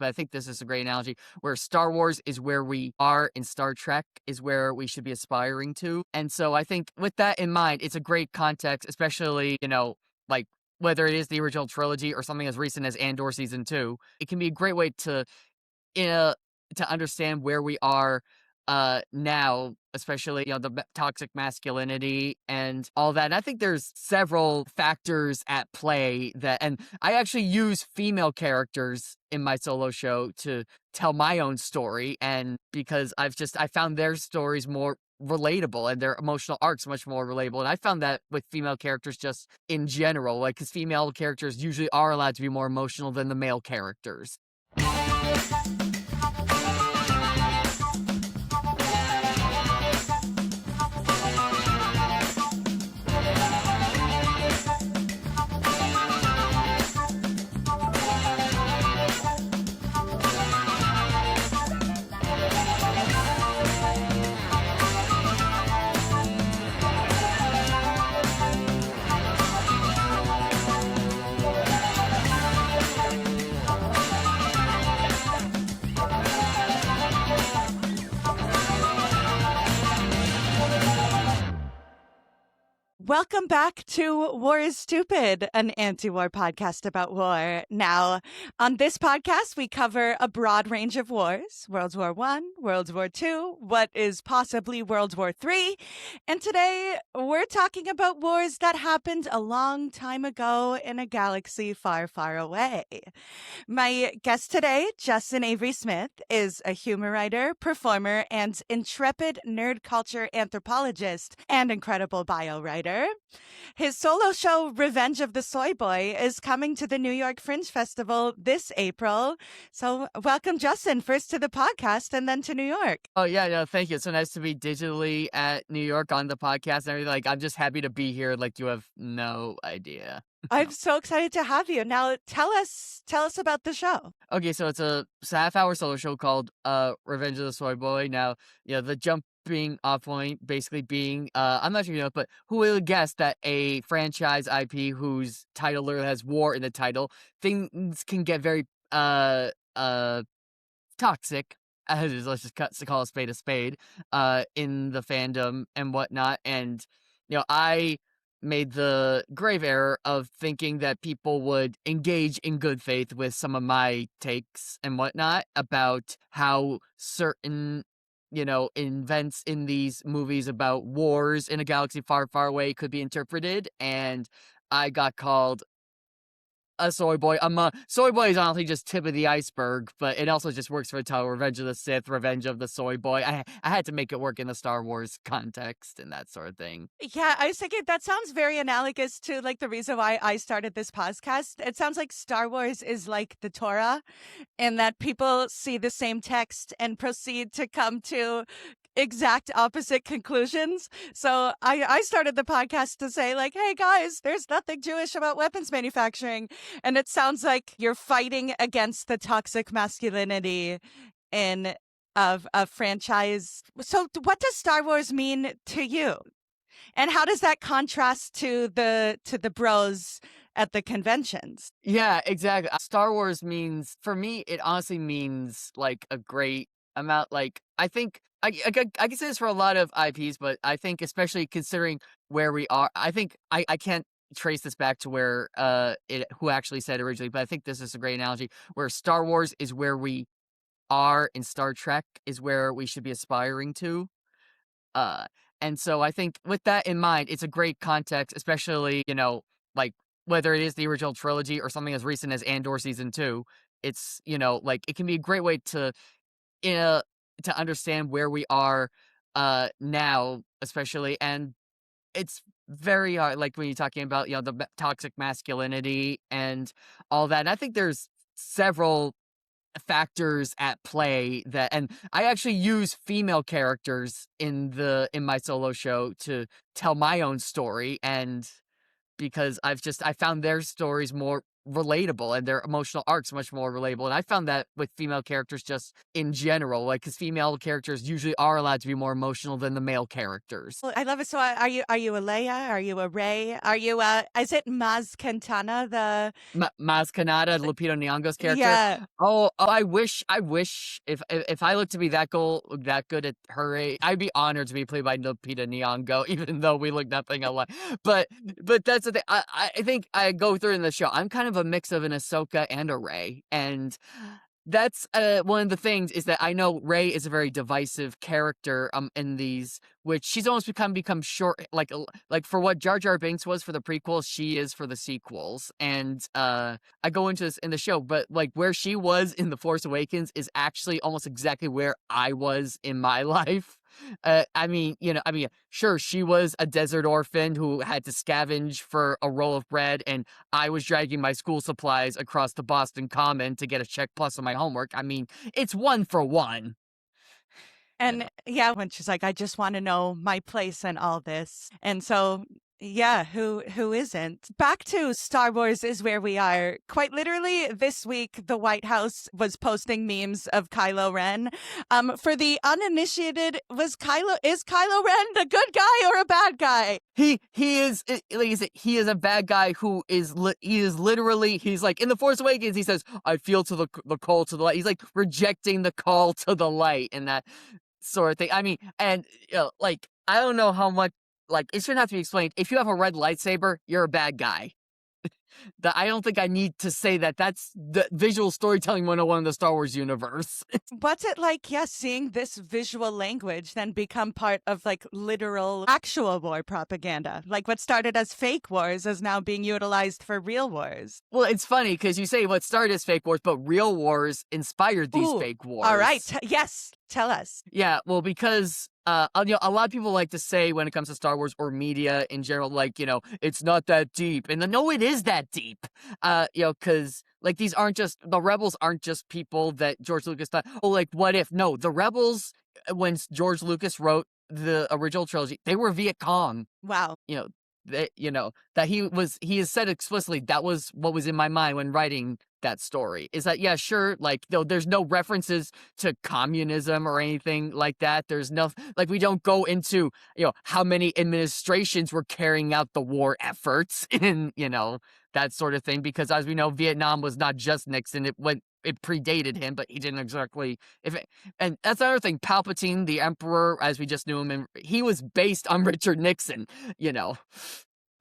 but I think this is a great analogy where Star Wars is where we are and Star Trek is where we should be aspiring to. And so I think with that in mind, it's a great context, especially, like whether it is the original trilogy or something as recent as Andor season 2. It can be a great way uh, to understand where we are now, especially the toxic masculinity and all that. And I think there's several factors at play and I actually use female characters in my solo show to tell my own story, and because I found their stories more relatable and their emotional arcs much more relatable. And I found that with female characters just in general, like, because female characters usually are allowed to be more emotional than the male characters. Welcome back to War is Stupid, an anti-war podcast about war. Now, on this podcast, we cover a broad range of wars: World War I, World War II, what is possibly World War III. And today, we're talking about wars that happened a long time ago in a galaxy far, far away. My guest today, Justin Avery Smith, is a humor writer, performer, and intrepid nerd culture anthropologist and incredible bio writer. His solo show, Revenge of the Soy Boy, is coming to the New York Fringe Festival this April. So welcome, Justin, first to the podcast and then to New York. Oh, yeah, no, thank you. It's so nice to be digitally at New York on the podcast and everything. Like, I'm just happy to be here. Like, you have no idea. I'm so excited to have you. Now, tell us about the show. Okay, so it's a half-hour solo show called Revenge of the Soy Boy. Now, the jumping off point basically being, I'm not sure you know, but who will guess that a franchise IP whose title literally has war in the title, things can get very toxic, as let's just call a spade, in the fandom and whatnot. And I made the grave error of thinking that people would engage in good faith with some of my takes and whatnot about how certain events in these movies about wars in a galaxy far, far away could be interpreted. And I got called a soy boy. Soy Boy is honestly just tip of the iceberg, but it also just works for the title, Revenge of the Sith, Revenge of the Soy Boy. I had to make it work in the Star Wars context and that sort of thing. Yeah, I was thinking that sounds very analogous to like the reason why I started this podcast. It sounds like Star Wars is like the Torah, in that people see the same text and proceed to come to exact opposite conclusions. So I started the podcast to say, like, hey guys, there's nothing Jewish about weapons manufacturing. And it sounds like you're fighting against the toxic masculinity in of a franchise. So what does Star Wars mean to you? And how does that contrast to the bros at the conventions? Yeah, exactly. Star Wars means, for me, it honestly means like a great amount. Like, I think I can say this for a lot of IPs, but I think especially considering where we are, I think I can't trace this back to where who actually said originally, but I think this is a great analogy where Star Wars is where we are and Star Trek is where we should be aspiring to. And so I think with that in mind, it's a great context, especially, like whether it is the original trilogy or something as recent as Andor season 2. It's, like, it can be a great way to understand where we are now, especially. And it's very hard, like when you're talking about, the toxic masculinity and all that. And I think there's several factors at play and I actually use female characters in my solo show to tell my own story, and because I found their stories more relatable and their emotional arcs much more relatable. And I found that with female characters just in general, like, because female characters usually are allowed to be more emotional than the male characters. Well, I love it. So, are you a Leia? Are you a Rey? Are you is it Maz Quintana? Maz Kanata, Lupita Nyong'o's character. Yeah. I wish if I look to be that good at her age, I'd be honored to be played by Lupita Nyong'o, even though we look nothing alike. But that's the thing. I think I go through in the show. I'm kind of a mix of an Ahsoka and a Rey, and that's one of the things is that I know Rey is a very divisive character in these, which she's almost become short, like for what Jar Jar Binks was for the prequels, she is for the sequels. And I go into this in the show, but like where she was in The Force Awakens is actually almost exactly where I was in my life. Sure, she was a desert orphan who had to scavenge for a roll of bread, and I was dragging my school supplies across the Boston Common to get a check plus on my homework. I mean, it's one for one. And yeah, when she's like, I just want to know my place in all this. And so, yeah, who isn't? Back to Star Wars is where we are. Quite literally, this week, the White House was posting memes of Kylo Ren. For the uninitiated, is Kylo Ren a good guy or a bad guy? He is, like I said, he is a bad guy who is literally, he's like in The Force Awakens, he says, I feel to the call to the light. He's like rejecting the call to the light and that sort of thing. I mean, and like, I don't know how much, like, it shouldn't have to be explained. If you have a red lightsaber, you're a bad guy. I don't think I need to say that. That's the visual storytelling 101 in the Star Wars universe. What's it like, seeing this visual language then become part of like literal actual war propaganda? Like what started as fake wars is now being utilized for real wars. Well, it's funny because you say what started as fake wars, but real wars inspired these fake wars. All right. Yes. Tell us. Yeah, well, because a lot of people like to say when it comes to Star Wars or media in general, like, it's not that deep. And no, it is that deep. Because like the rebels aren't just people that George Lucas thought, oh, like, what if? No, the rebels, when George Lucas wrote the original trilogy, they were Viet Cong. Wow. That he has said explicitly, that was what was in my mind when writing that story, is that, yeah, sure, like, there's no references to communism or anything like that. There's no, like, we don't go into, how many administrations were carrying out the war efforts in, that sort of thing, because as we know, Vietnam was not just Nixon, it predated him, but he didn't exactly, and that's another thing, Palpatine, the Emperor, as we just knew him, and he was based on Richard Nixon,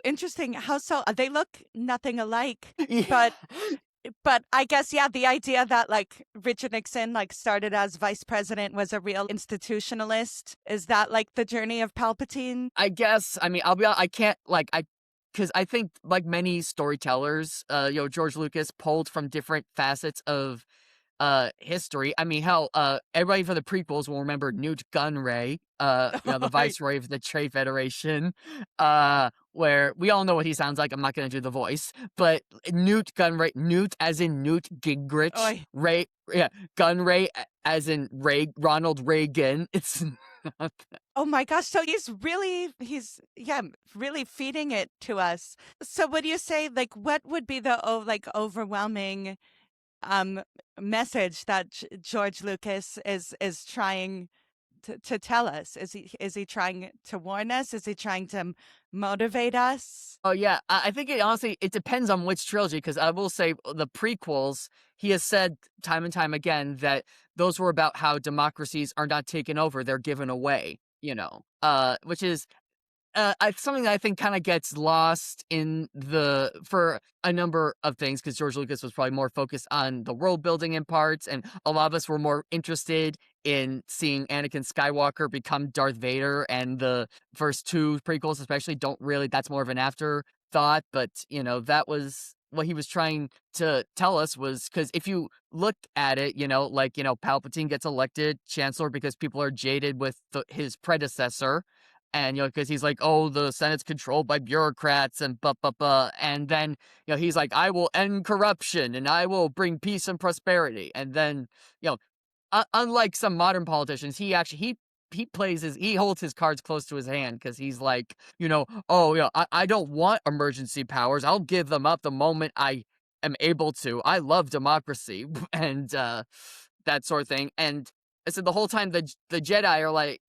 Interesting. How so? They look nothing alike, Yeah. but I guess, the idea that like Richard Nixon like started as vice president was a real institutionalist. Is that like the journey of Palpatine? I guess, I mean, I'll be honest, I can't, like, because I think, like many storytellers, George Lucas pulled from different facets of history. I mean, hell, everybody for the prequels will remember Newt Gunray, the viceroy of the Trade Federation, where we all know what he sounds like. I'm not going to do the voice, but Newt Gunray, Newt as in Newt Gingrich, Oy. Ray, Gunray as in Ronald Reagan. It's Oh my gosh. So he's really feeding it to us. So would you say like what would be the overwhelming message that George Lucas is trying to tell us? Is he trying to warn us? Is he trying to motivate us? Oh yeah, I think it depends on which trilogy, because I will say the prequels, he has said time and time again that those were about how democracies are not taken over, they're given away, which is something that I think kind of gets lost for a number of things, because George Lucas was probably more focused on the world building in parts, and a lot of us were more interested in seeing Anakin Skywalker become Darth Vader, and the first two prequels especially that's more of an afterthought, but that was what he was trying to tell us, was because if you look at it, Palpatine gets elected chancellor because people are jaded with his predecessor. And, because he's like, oh, the Senate's controlled by bureaucrats and and then, he's like, I will end corruption and I will bring peace and prosperity. And then, unlike some modern politicians, he holds his cards close to his hand, because he's like, I don't want emergency powers. I'll give them up the moment I am able to. I love democracy and that sort of thing. And I said the whole time the Jedi are like,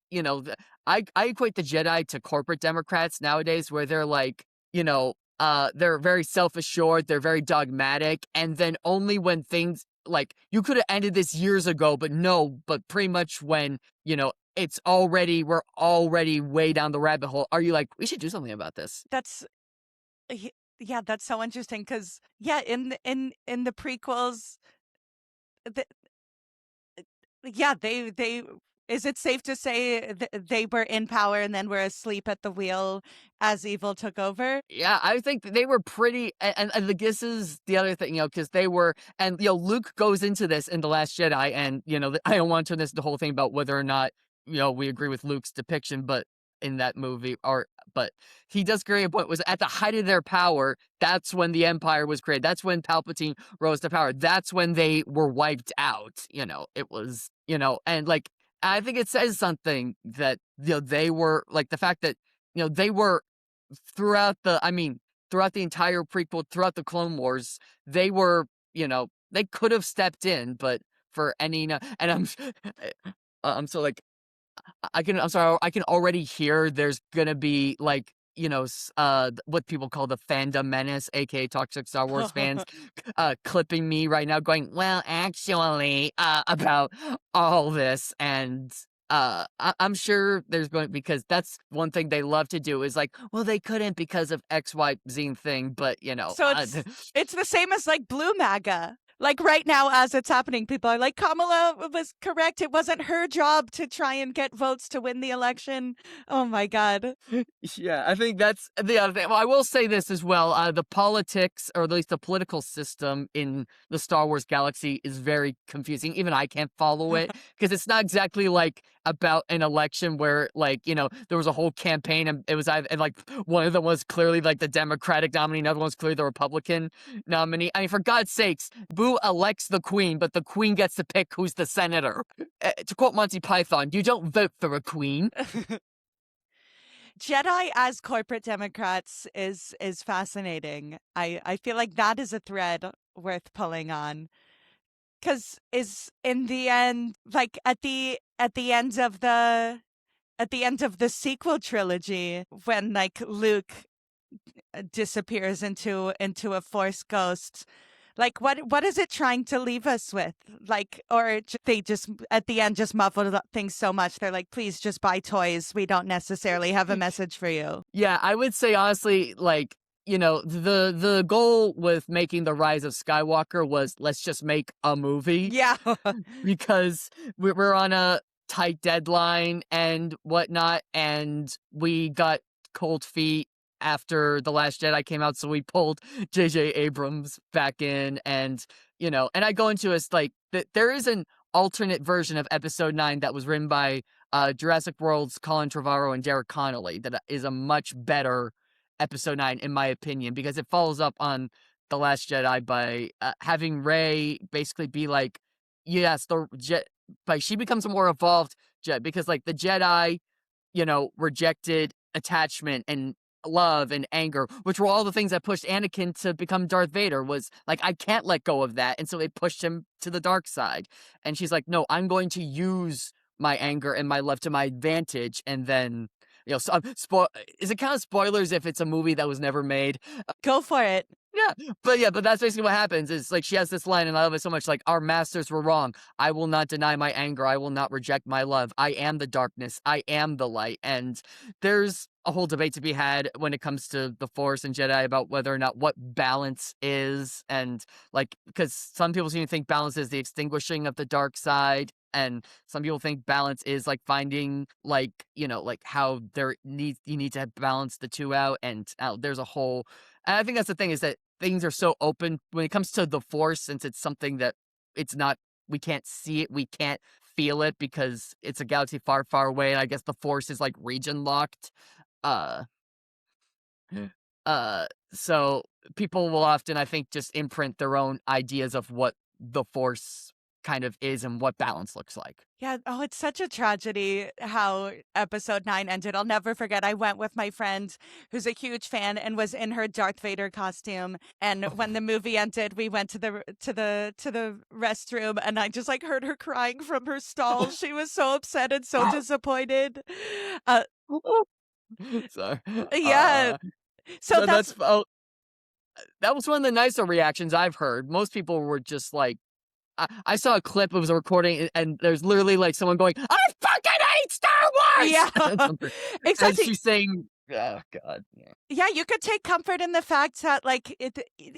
I equate the Jedi to corporate Democrats nowadays, where they're like, they're very self assured, they're very dogmatic, and then only when things like you could have ended this years ago, but no, but pretty much when we're already way down the rabbit hole. Are you like, we should do something about this? That's yeah, that's so interesting because yeah, in the prequels, the, yeah, they is it safe to say they were in power and then were asleep at the wheel as evil took over? Yeah, I think they were pretty, and this is the other thing, because they were, and Luke goes into this in The Last Jedi, and I don't want to turn this the whole thing about whether or not we agree with Luke's depiction, but in that movie, but he does create a point. Was at the height of their power, that's when the Empire was created. That's when Palpatine rose to power. That's when they were wiped out. It was, and like I think it says something that they were like the fact that they were throughout the entire prequel, throughout the Clone Wars, they were, they could have stepped in, but for any, and I'm so like, I'm sorry, I can already hear there's gonna be like, what people call the fandom menace, aka toxic Star Wars fans, clipping me right now, going, "Well, actually, about all this," and I'm sure there's going because that's one thing they love to do is like, well, they couldn't because of X, Y, Z thing, but So it's the same as like Blue MAGA. Like right now, as it's happening, people are like, Kamala was correct. It wasn't her job to try and get votes to win the election. Oh my God. Yeah, I think that's the other thing. Well, I will say this as well. The politics, or at least the political system in the Star Wars galaxy is very confusing. Even I can't follow it because it's not exactly like about an election where like, there was a whole campaign and it was either, and like one of them was clearly like the Democratic nominee, another one was clearly the Republican nominee. I mean, for God's sakes, Boo elects the queen, but the queen gets to pick who's the senator. To quote Monty Python, you don't vote for a queen. Jedi as corporate Democrats is fascinating. I feel like that is a thread worth pulling on. Cause is in the end, like at the end of the sequel trilogy, when like Luke disappears into a Force ghost, like what is it trying to leave us with? Like, or they just at the end just muffled up things so much they're like, please just buy toys. We don't necessarily have a message for you. Yeah, I would say honestly, like, the goal with making The Rise of Skywalker was let's just make a movie Yeah. because we're on a tight deadline and whatnot, and we got cold feet after The Last Jedi came out, so we pulled J.J. Abrams back in, and and I go into it like that there is an alternate version of Episode 9 that was written by Jurassic World's Colin Trevorrow and Derek Connolly that is a much better Episode 9 in my opinion, because it follows up on The Last Jedi by having Rey basically be like, yes, but she becomes a more evolved Jedi, because like the Jedi, rejected attachment and love and anger, which were all the things that pushed Anakin to become Darth Vader. Was like, I can't let go of that, and so they pushed him to the dark side. And she's like, no, I'm going to use my anger and my love to my advantage. And then so is it kind of spoilers if it's a movie that was never made? Go for it. But that's basically what happens. Is like she has this line, and I love it so much. Like, our masters were wrong. I will not deny my anger. I will not reject my love. I am the darkness. I am the light. And there's a whole debate to be had when it comes to the Force and Jedi about whether or not what balance is, and like because some people seem to think balance is the extinguishing of the dark side. And some people think balance is like finding like like how you need to balance the two out, and there's a whole, and I think that's the thing, is that things are so open when it comes to the Force, since it's something that it's not, we can't see it, we can't feel it because it's a galaxy far, far away, and I guess the Force is like region locked. Uh, so people will often, I think, just imprint their own ideas of what the Force kind of is and what balance looks like. Yeah. Oh, it's such a tragedy how episode 9 ended. I'll never forget. I went with my friend who's a huge fan and was in her Darth Vader costume. And when the movie ended, we went to the restroom, and I just like heard her crying from her stall. She was so upset and so disappointed. Uh, So, yeah. So so that's that was one of the nicer reactions I've heard. Most people were just like, I saw a clip. It was a recording, and there's literally like someone going, "I fucking hate Star yeah, Wars," and exactly. she's saying, "Oh God, yeah." Yeah, you could take comfort in the fact that, like,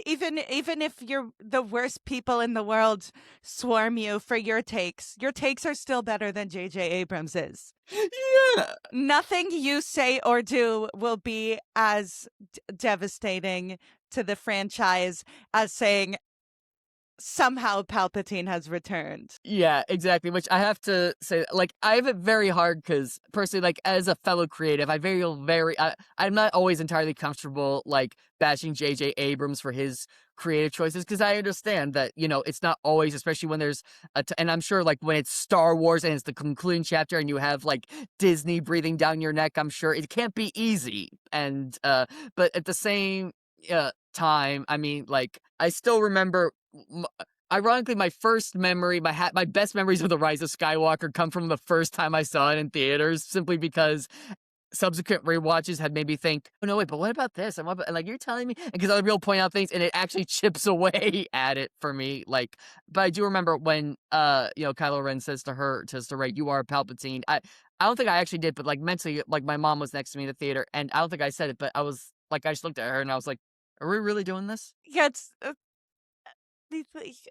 even if you're the worst people in the world swarm you for your takes are still better than J.J. Abrams is. Yeah. Nothing you say or do will be as devastating to the franchise as saying somehow Palpatine has returned. Yeah, exactly. Which I have to say, like, I have it very hard because personally, like, as a fellow creative, I'm not always entirely comfortable, like, bashing J.J. Abrams for his creative choices because I understand that, it's not always, especially when there's and I'm sure, like, when it's Star Wars and it's the concluding chapter and you have, like, Disney breathing down your neck, I'm sure it can't be easy. And, but at the same, time, I mean, like, I still remember ironically, my first memory, my best memories of The Rise of Skywalker come from the first time I saw it in theaters, simply because subsequent rewatches had made me think, "Oh, no, wait, but what about this? And what about," and, like, "You're telling me?" Because other people point out things, and it actually chips away at it for me, like, but I do remember when, Kylo Ren says to Rey, "You are Palpatine." I don't think I actually did, but, like, mentally, like, my mom was next to me in the theater, and I don't think I said it, but I was like, I just looked at her, and I was like, "Are we really doing this?" Yeah,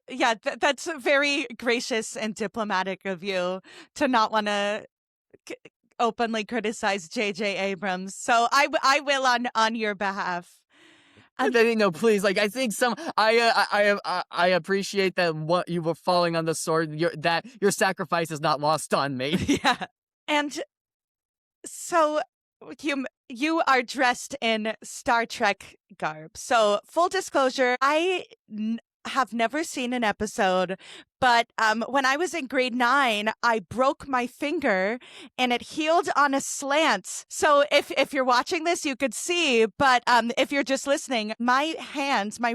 yeah, that's very gracious and diplomatic of you to not want to c- openly criticize J.J. Abrams. So I will on your behalf. And then, please, like, I think I appreciate that what you were falling on the sword, that your sacrifice is not lost on me. Yeah. And so you are dressed in Star Trek garb. So full disclosure, have never seen an episode, but when I was in grade 9, I broke my finger and it healed on a slant. So if you're watching this, you could see, but if you're just listening, my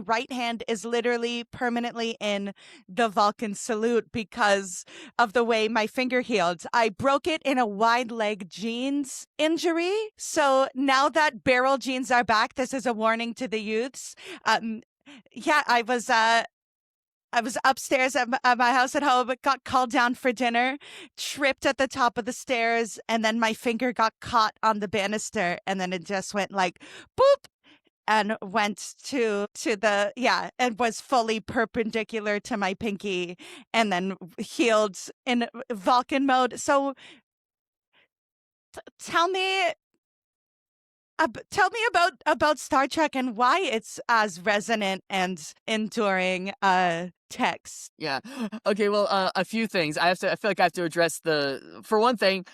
right hand is literally permanently in the Vulcan salute because of the way my finger healed. I broke it in a wide leg jeans injury. So now that barrel jeans are back, this is a warning to the youths. Yeah, I was upstairs at my house at home, but got called down for dinner, tripped at the top of the stairs, and then my finger got caught on the banister, and then it just went like boop and went and was fully perpendicular to my pinky, and then healed in Vulcan mode. So tell me tell me about Star Trek and why it's as resonant and enduring text. Yeah. Okay, well, a few things. I feel like I have to address for one thing,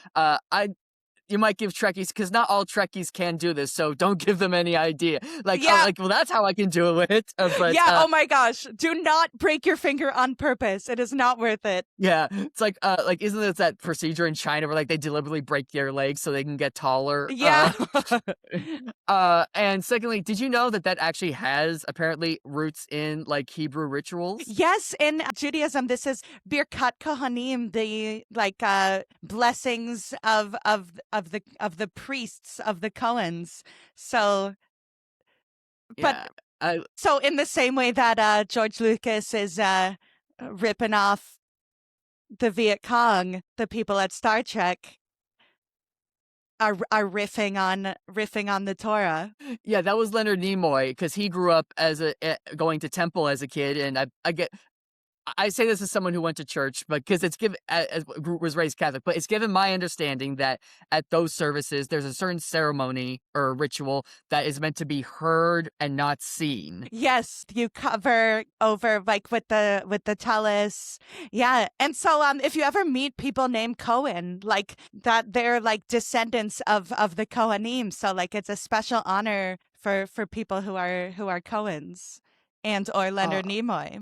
you might give Trekkies, because not all Trekkies can do this, so don't give them any idea. Like, Yeah. well, that's how I can do it. But Yeah, oh my gosh. Do not break your finger on purpose. It is not worth it. yeah, it's like, isn't it that procedure in China where, like, they deliberately break their legs so they can get taller? Yeah. And secondly, did you know that actually has apparently roots in, like, Hebrew rituals? Yes, in Judaism, this is Birkat Kohanim, the blessings of the priests of the Cohens. So, but Yeah, I so in the same way that George Lucas is ripping off the Viet Cong, the people at Star Trek are riffing on the Torah. yeah, that was Leonard Nimoy, because he grew up going to temple as a kid, and I say this as someone who went to church, but because it's given was raised Catholic, but it's given my understanding that at those services there's a certain ceremony or ritual that is meant to be heard and not seen. Yes, you cover over like with the talus. Yeah. And so if you ever meet people named Cohen, like that they're like descendants of the Kohanim. So like it's a special honor for people who are Cohens and or Uh, Leonard Nimoy.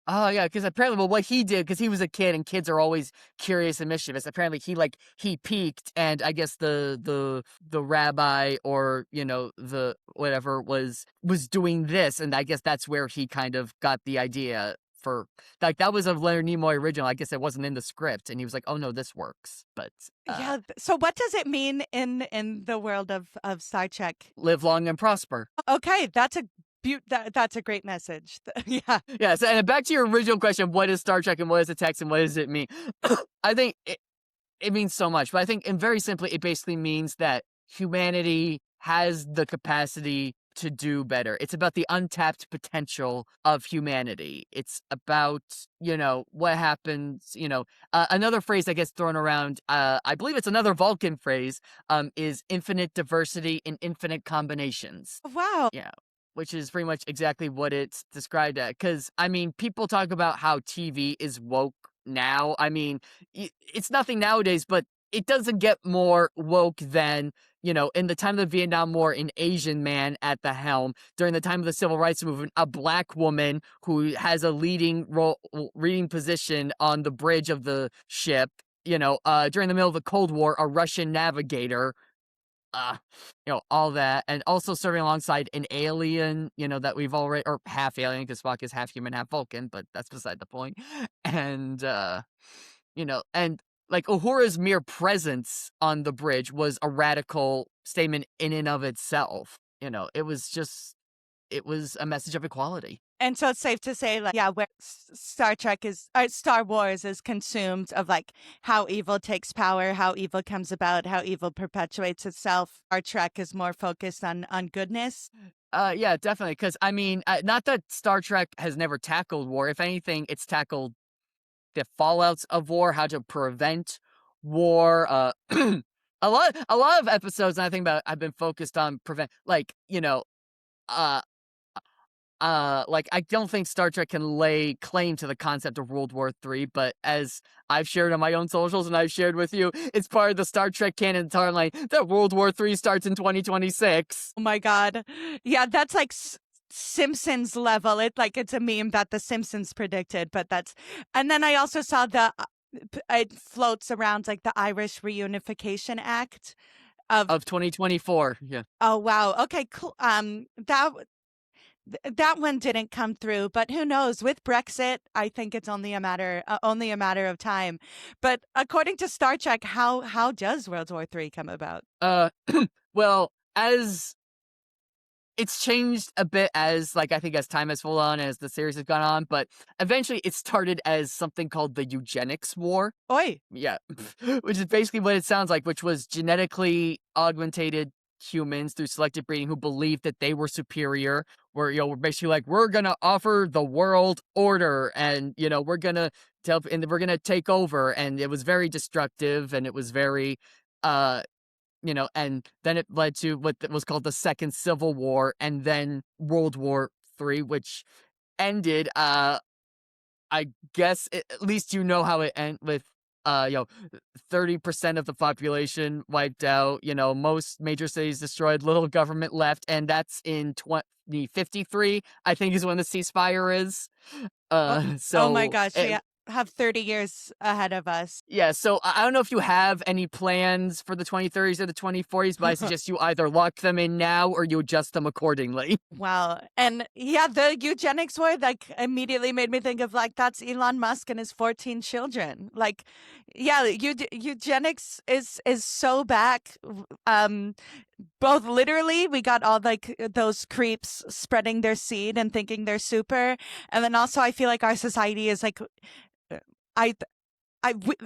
Oh, yeah, because apparently well, what he did, because he was a kid, and kids are always curious and mischievous, apparently he peaked, and I guess the rabbi or, the whatever was doing this, and I guess that's where he kind of got the idea for like, that was a Leonard Nimoy original, I guess it wasn't in the script, and he was like, "Oh, no, this works," but, Yeah. So what does it mean in the world of Star Trek? live long and prosper. Okay, that's a great message. Yeah. Yeah, so and back to your original question, what is Star Trek and what is the text and what does it mean? I think it means so much, but I think, and very simply, it basically means that humanity has the capacity to do better. It's about the untapped potential of humanity. It's about, what happens, another phrase that gets thrown around, I believe it's another Vulcan phrase, is infinite diversity in infinite combinations. Wow. Yeah, which is pretty much exactly what it's described at. Because, I mean, people talk about how TV is woke now. I mean, it's nothing nowadays, but it doesn't get more woke than, in the time of the Vietnam War, an Asian man at the helm. During the time of the Civil Rights Movement, a black woman who has a leading position on the bridge of the ship. During the middle of the Cold War, a Russian navigator, uh, all that, and also serving alongside an alien, that we've already, or half alien, because Spock is half human, half Vulcan, but that's beside the point. And, and like Uhura's mere presence on the bridge was a radical statement in and of itself. It was a message of equality. And so it's safe to say, like, yeah, where Star Wars is consumed of like how evil takes power, how evil comes about, how evil perpetuates itself. Star Trek is more focused on goodness. Yeah, definitely. Because I mean, not that Star Trek has never tackled war. If anything, it's tackled the fallouts of war, how to prevent war. A lot of episodes, and I think about, I've been focused on prevent, like, uh like, I don't think Star Trek can lay claim to the concept of World War III, but as I've shared on my own socials and I've shared with you, it's part of the Star Trek canon timeline that World War III starts in 2026. Oh my God. Yeah, that's like Simpsons level. It's a meme that the Simpsons predicted, but and then I also saw it floats around like the Irish Reunification Act Of 2024, yeah. oh wow. Okay, cool. That one didn't come through, but who knows? With Brexit, I think it's only a matter of time. But according to Star Trek, how does World War III come about? Well, as it's changed a bit as, like, I think as time has rolled on, as the series has gone on, but eventually it started as something called the eugenics war. Oi. Yeah, which is basically what it sounds like, which was genetically augmentated humans through selective breeding who believed that they were superior. We're basically like, we're gonna offer the world order, and we're gonna we're gonna take over, and it was very destructive, and it was very, and then it led to what was called the Second Civil War, and then World War III, which ended, I guess, at least how it ended with, 30% of the population wiped out, most major cities destroyed, little government left, and that's in 2053, I think is when the ceasefire is. Oh, oh my So gosh, we have 30 years ahead of us. yeah, so I don't know if you have any plans for the 2030s or the 2040s, but I suggest you either lock them in now or you adjust them accordingly. Wow. And yeah, the eugenics war like immediately made me think of like that's Elon Musk and his 14 children. Like, yeah, eugenics is so back. Both literally, we got all like those creeps spreading their seed and thinking they're super, and then also I feel like our society is like, I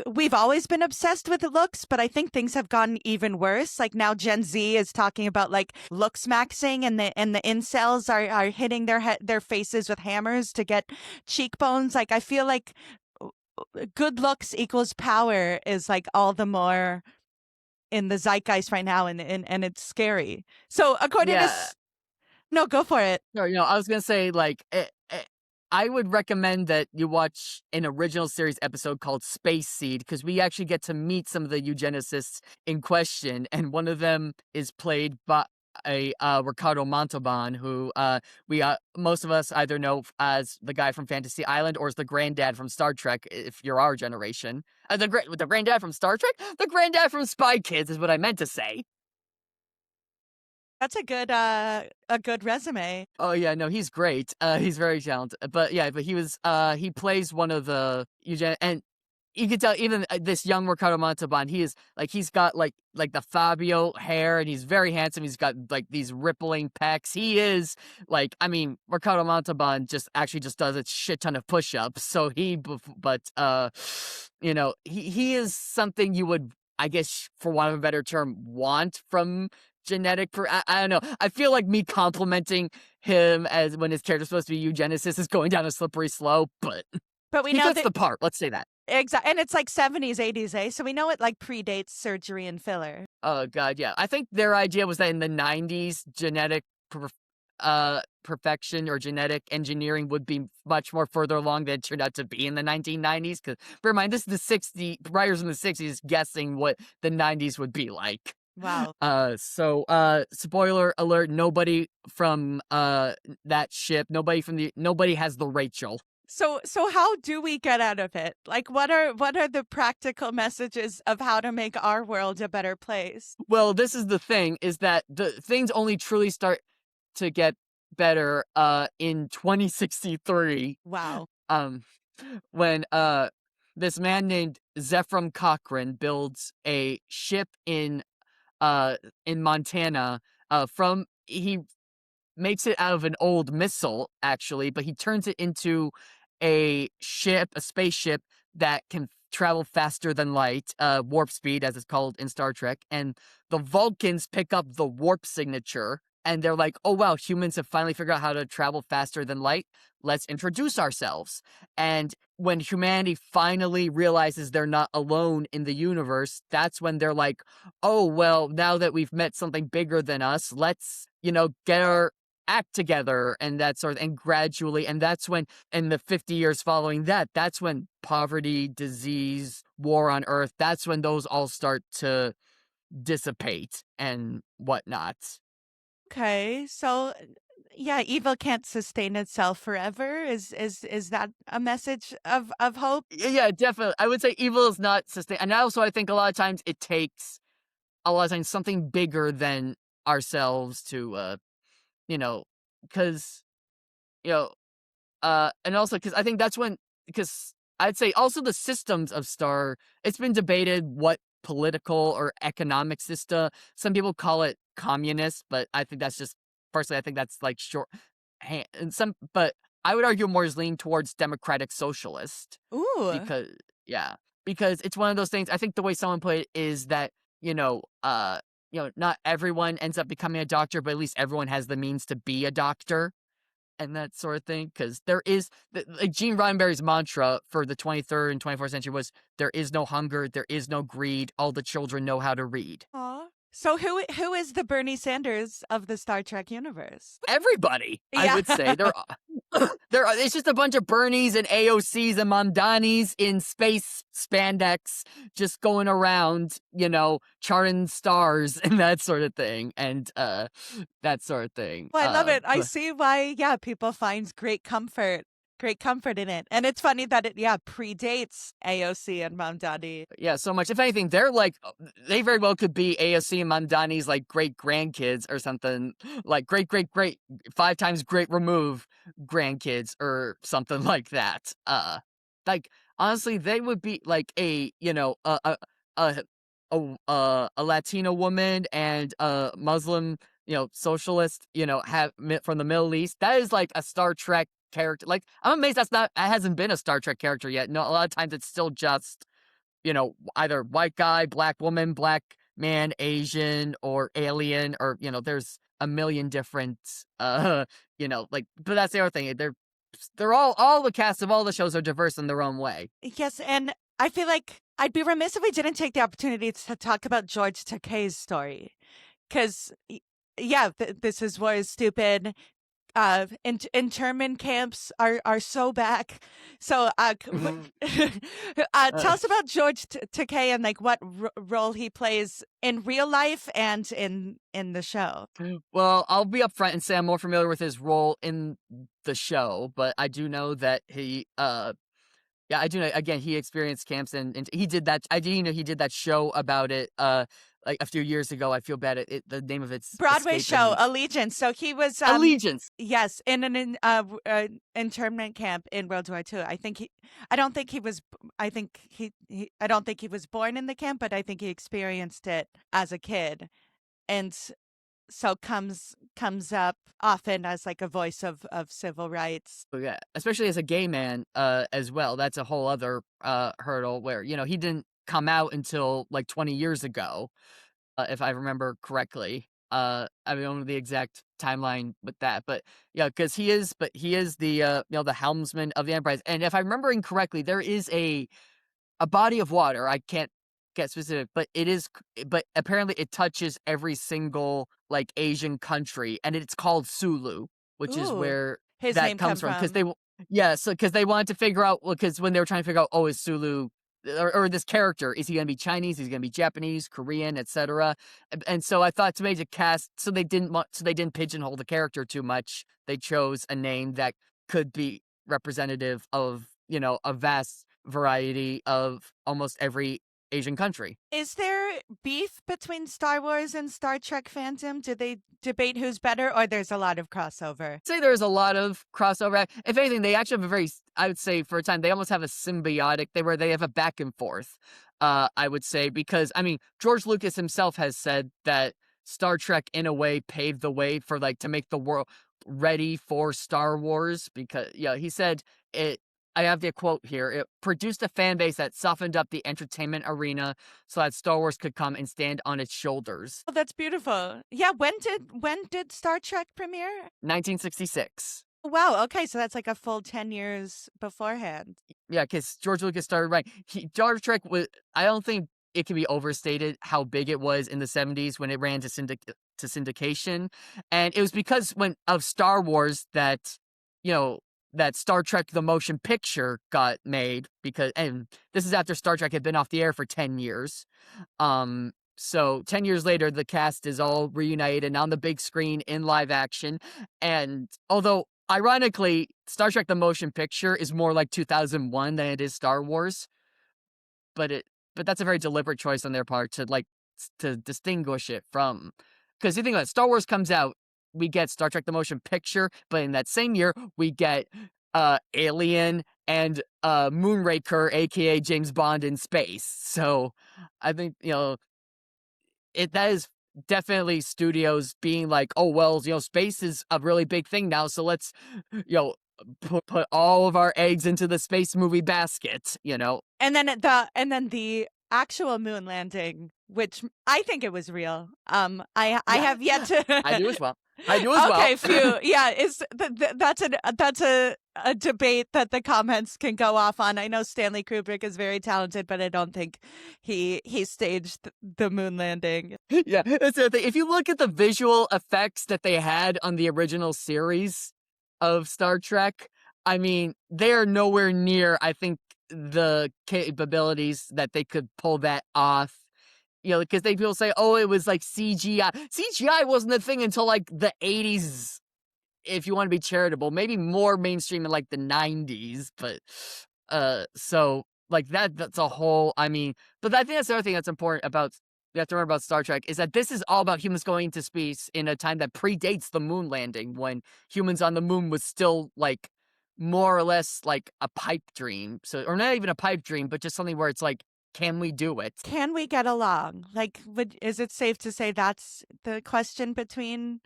we've always been obsessed with looks, but I think things have gotten even worse. Like now Gen Z is talking about like looks maxing, and the incels are hitting their faces with hammers to get cheekbones. Like I feel like good looks equals power is like all the more in the zeitgeist right now, and it's scary. So according to Yeah. no, go for it. No, I was gonna say, like, I would recommend that you watch an original series episode called Space Seed, because we actually get to meet some of the eugenicists in question, and one of them is played by Ricardo Montalban, who we most of us either know as the guy from Fantasy Island or as the granddad from Star Trek, if you're our generation. The granddad from Star Trek, the granddad from Spy Kids is what I meant to say. That's a good resume. Oh yeah, no, he's great. He's very talented. But yeah, but he plays one of the and you can tell even this young Ricardo Montalban, he's got like the Fabio hair and he's very handsome. He's got like these rippling pecs. He is like, I mean, Ricardo Montalban just does a shit ton of push-ups. So he is something you would, I guess, for want of a better term, want from I don't know. I feel like me complimenting him as when his character's supposed to be eugenicist is going down a slippery slope, but But we he know fits that the part. Let's say that. exactly, and it's like 70s, 80s, eh? So we know it like predates surgery and filler. Oh god, yeah. I think their idea was that in the 90s, perfection or genetic engineering would be much more further along than it turned out to be in the 1990s. Because bear in mind, this is writers in the 60s guessing what the 90s would be like. Wow. Spoiler alert, nobody from that ship, nobody has the Rachel. So how do we get out of it? Like what are the practical messages of how to make our world a better place? Well, this is the thing, is that the things only truly start to get better in 2063. Wow. When this man named Zephram Cochrane builds a ship in Montana. He makes it out of an old missile, actually, but he turns it into a spaceship that can travel faster than light, warp speed, as it's called in Star Trek. And the Vulcans pick up the warp signature, and they're like, oh wow, humans have finally figured out how to travel faster than light. Let's introduce ourselves. And when humanity finally realizes they're not alone in the universe, that's when they're like, oh, well, now that we've met something bigger than us, let's, get our act together and that sort of, and gradually, and that's when, in the 50 years following that, that's when poverty, disease, war on Earth, that's when those all start to dissipate and whatnot. Okay. So yeah, evil can't sustain itself forever. Is that a message of hope? Yeah, definitely. I would say evil is not sustained. And also, I think a lot of times it takes something bigger than ourselves to, because, and also because I think that's because I'd say also the systems of Star, it's been debated what political or economic system. Some people call it communist, but I think that's just, personally, I think that's like short and but I would argue more is lean towards democratic socialist. Ooh. Because it's one of those things. I think the way someone put it is that, not everyone ends up becoming a doctor, but at least everyone has the means to be a doctor and that sort of thing. Because there is, like Gene Roddenberry's mantra for the 23rd and 24th century was, there is no hunger, there is no greed, all the children know how to read. Aw. So who is the Bernie Sanders of the Star Trek universe? Everybody, Yeah. I would say. It's just a bunch of Bernies and AOCs and Mamdanis in space spandex just going around, charting stars and that sort of thing. And that sort of thing. Well, I love it. I see why, people find great comfort in it. And it's funny that it, predates AOC and Mamdani. Yeah, so much. If anything, they very well could be AOC and Mamdani's like great grandkids or something, like great 5 times great remove grandkids or something like that. Like honestly, they would be like a Latino woman and a Muslim, socialist, from the Middle East. That is like a Star Trek character. Like, I'm amazed it hasn't been a Star Trek character yet. No, a lot of times it's still just, either white guy, black woman, black man, Asian, or alien, or, there's a million different, but that's the other thing. They're all the cast of all the shows are diverse in their own way. Yes, and I feel like I'd be remiss if we didn't take the opportunity to talk about George Takei's story. Because, this is War is Stupid. internment camps are so back. So, Mhm. tell Uh, us about George Takei and like what role he plays in real life and in the show. well, I'll be upfront and say I'm more familiar with his role in the show, but I do know that yeah, I do know. Again, he experienced camps, and he did that. I didn't know he did that show about it. Like a few years ago. I feel bad. The name of it's Broadway escaping show me. Allegiance. So he was Allegiance. yes, in an internment camp in World War II. I don't think he was I don't think he was born in the camp, but I think he experienced it as a kid. And so comes up often as like a voice of civil rights. Oh, yeah, especially as a gay man, as well. That's a whole other hurdle where he didn't come out until like 20 years ago, if I remember correctly. I don't know the exact timeline with that, but yeah, because he is the the helmsman of the Enterprise, and if I'm remembering correctly, there is a body of water. I can't get specific, but but apparently it touches every single like Asian country, and it's called Sulu, which is Ooh, where his that name come comes from. Because from. yeah, so because they wanted to figure out, because when they were trying to figure out, oh, is Sulu or this character, is he going to be Chinese? Is he going to be Japanese, Korean, etc. And so I thought to make a cast, so they didn't pigeonhole the character too much. They chose a name that could be representative of a vast variety of almost every Asian country. Is there beef between Star Wars and Star Trek fandom? Do they debate who's better, or there's a lot of crossover? Say there's a lot of crossover. If anything, they actually have a very, I would say, for a time, they almost have a symbiotic, where they have a back and forth, I would say, because, I mean, George Lucas himself has said that Star Trek, in a way, paved the way for, like, to make the world ready for Star Wars, because, yeah, he said it, I have the quote here, it produced a fan base that softened up the entertainment arena so that Star Wars could come and stand on its shoulders. Oh, that's beautiful. Yeah, when did Star Trek premiere? 1966. Wow, okay, so that's like a full 10 years beforehand. Yeah, because George Lucas started right. Star Trek was. I don't think it can be overstated how big it was in the 70s when it ran to syndication, and it was because when of Star Wars that you know that Star Trek the motion picture got made, because and this is after Star Trek had been off the air for 10 years. So 10 years later, the cast is all reunited on the big screen in live action. And although, ironically, Star Trek the Motion Picture is more like 2001 than it is Star Wars, but that's a very deliberate choice on their part to to distinguish it from, because you think about it, Star Wars comes out, we get Star Trek the Motion Picture, but in that same year, we get Alien and Moonraker, aka James Bond in space. So I think, that is definitely studios being like, oh well, space is a really big thing now, so let's, you know, put all of our eggs into the space movie basket. And then the actual moon landing, which I think it was real. I Yeah, have yet to. I do as well. I do as well. Okay, phew. Yeah, that's a debate that the comments can go off on. I know Stanley Kubrick is very talented, but I don't think he staged the moon landing. Yeah, that's the thing. If you look at the visual effects that they had on the original series of Star Trek, I mean, they are nowhere near, I think, the capabilities that they could pull that off. Because people say, oh, it was like CGI. CGI wasn't a thing until like the 80s, if you want to be charitable. Maybe more mainstream in like the 90s, but so like that's a whole, I mean, but I think that's the other thing that's important about, you have to remember about Star Trek, is that this is all about humans going into space in a time that predates the moon landing, when humans on the moon was still like more or less like a pipe dream. So, or not even a pipe dream, but just something where it's like, can we do it? Can we get along? Like, is it safe to say that's the question between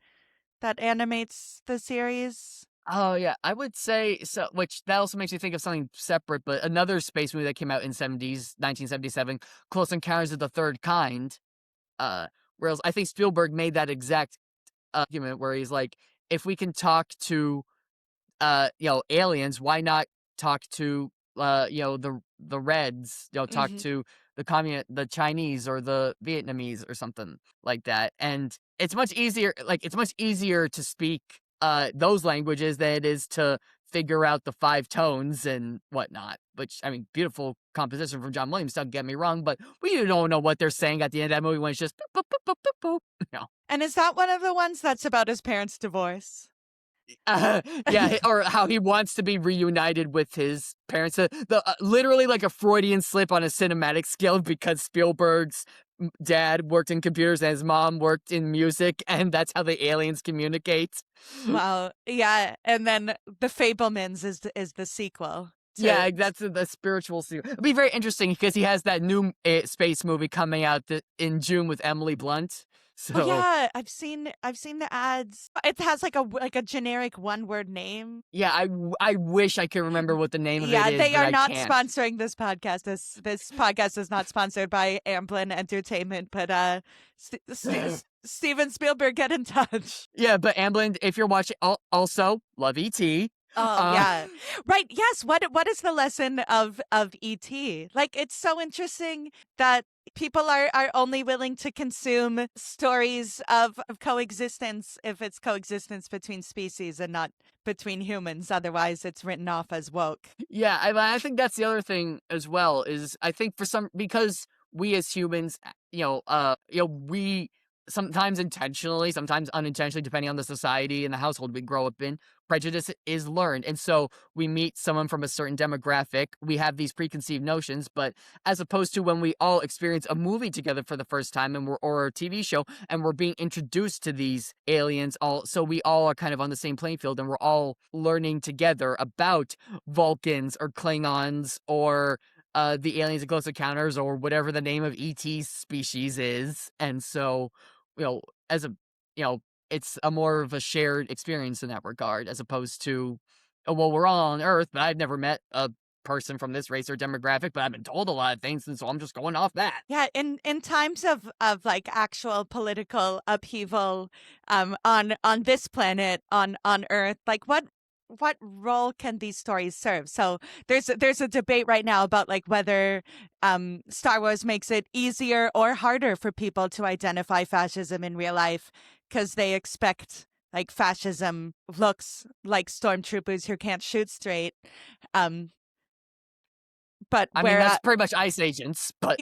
that animates the series? Oh yeah, I would say so. Which that also makes me think of something separate, but another space movie that came out in 1977, Close Encounters of the Third Kind. Whereas I think Spielberg made that exact argument where he's like, if we can talk to aliens, why not talk to the Reds, talk Hmm. to the Chinese or the Vietnamese or something like that. And it's much easier to speak those languages than it is to figure out the 5 tones and whatnot, which, I mean, beautiful composition from John Williams, don't get me wrong, but we don't know what they're saying at the end of that movie when it's just boop, boop, boop, boop, boop, boop, you know? And is that one of the ones that's about his parents' divorce? Yeah, or how he wants to be reunited with his parents. Literally like a Freudian slip on a cinematic scale because Spielberg's dad worked in computers and his mom worked in music, and that's how the aliens communicate. Wow. Yeah. And then The Fablemans is the sequel to. Yeah, that's the spiritual sequel. It'll be very interesting because he has that new space movie coming out in June with Emily Blunt. Oh So yeah, I've seen the ads. It has like a generic one-word name. yeah, I wish I could remember what the name of it Yeah, is, they but are I not can't. sponsoring this podcast. This podcast is not sponsored by Amblin Entertainment, but Steven Spielberg, get in touch. Yeah, but Amblin, if you're watching, also love ET. Oh Uh, yeah. Right. Yes. What is the lesson of ET? Like, it's so interesting that people are only willing to consume stories of coexistence if it's coexistence between species and not between humans. Otherwise it's written off as woke. yeah, I think that's the other thing as well is I think because we as humans, we sometimes intentionally, sometimes unintentionally, depending on the society and the household we grow up in, prejudice is learned. And so we meet someone from a certain demographic, we have these preconceived notions, but as opposed to when we all experience a movie together for the first time or a TV show and we're being introduced to these aliens so we all are kind of on the same playing field and we're all learning together about Vulcans or Klingons or the aliens and close encounters or whatever the name of ET's species is. And so, as a, it's a more of a shared experience in that regard, as opposed to, oh, well, we're all on Earth, but I've never met a person from this race or demographic, but I've been told a lot of things, and so I'm just going off that. Yeah, in times of like actual political upheaval on this planet on Earth, like what role can these stories serve? So there's a debate right now about like whether Star Wars makes it easier or harder for people to identify fascism in real life because they expect like fascism looks like stormtroopers who can't shoot straight. Um, but I mean, where that's pretty much Ice Agents, but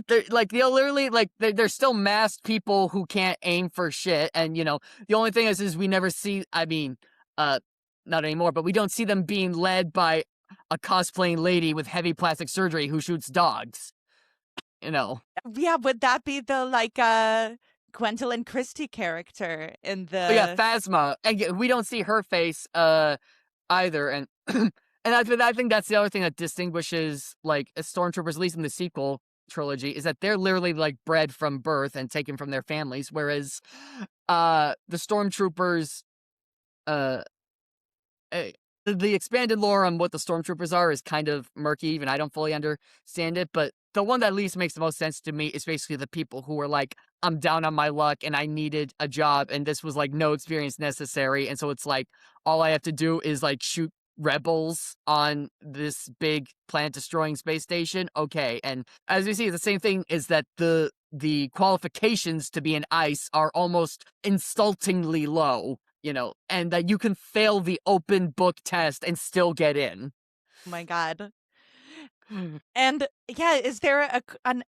they're like they'll literally like they're still masked people who can't aim for shit, and the only thing is we never see. I mean, uh, not anymore, but we don't see them being led by a cosplaying lady with heavy plastic surgery who shoots dogs. yeah, would that be the like Gwendolyn Christie character in But yeah, the. Phasma, and we don't see her face either, and and I think that's the other thing that distinguishes like stormtroopers, at least in the sequel trilogy, is that they're literally like bred from birth and taken from their families, whereas the stormtroopers uh eh, the expanded lore on what the stormtroopers are is kind of murky. Even I don't fully understand it, but the one that at least makes the most sense to me is basically the people who were like, I'm down on my luck and I needed a job, and this was like no experience necessary. And so it's like, all I have to do is like shoot rebels on this big planet destroying space station. Okay. And as we see, the same thing is that the qualifications to be an ICE are almost insultingly low, and that you can fail the open book test and still get in. Oh my God. And yeah, is there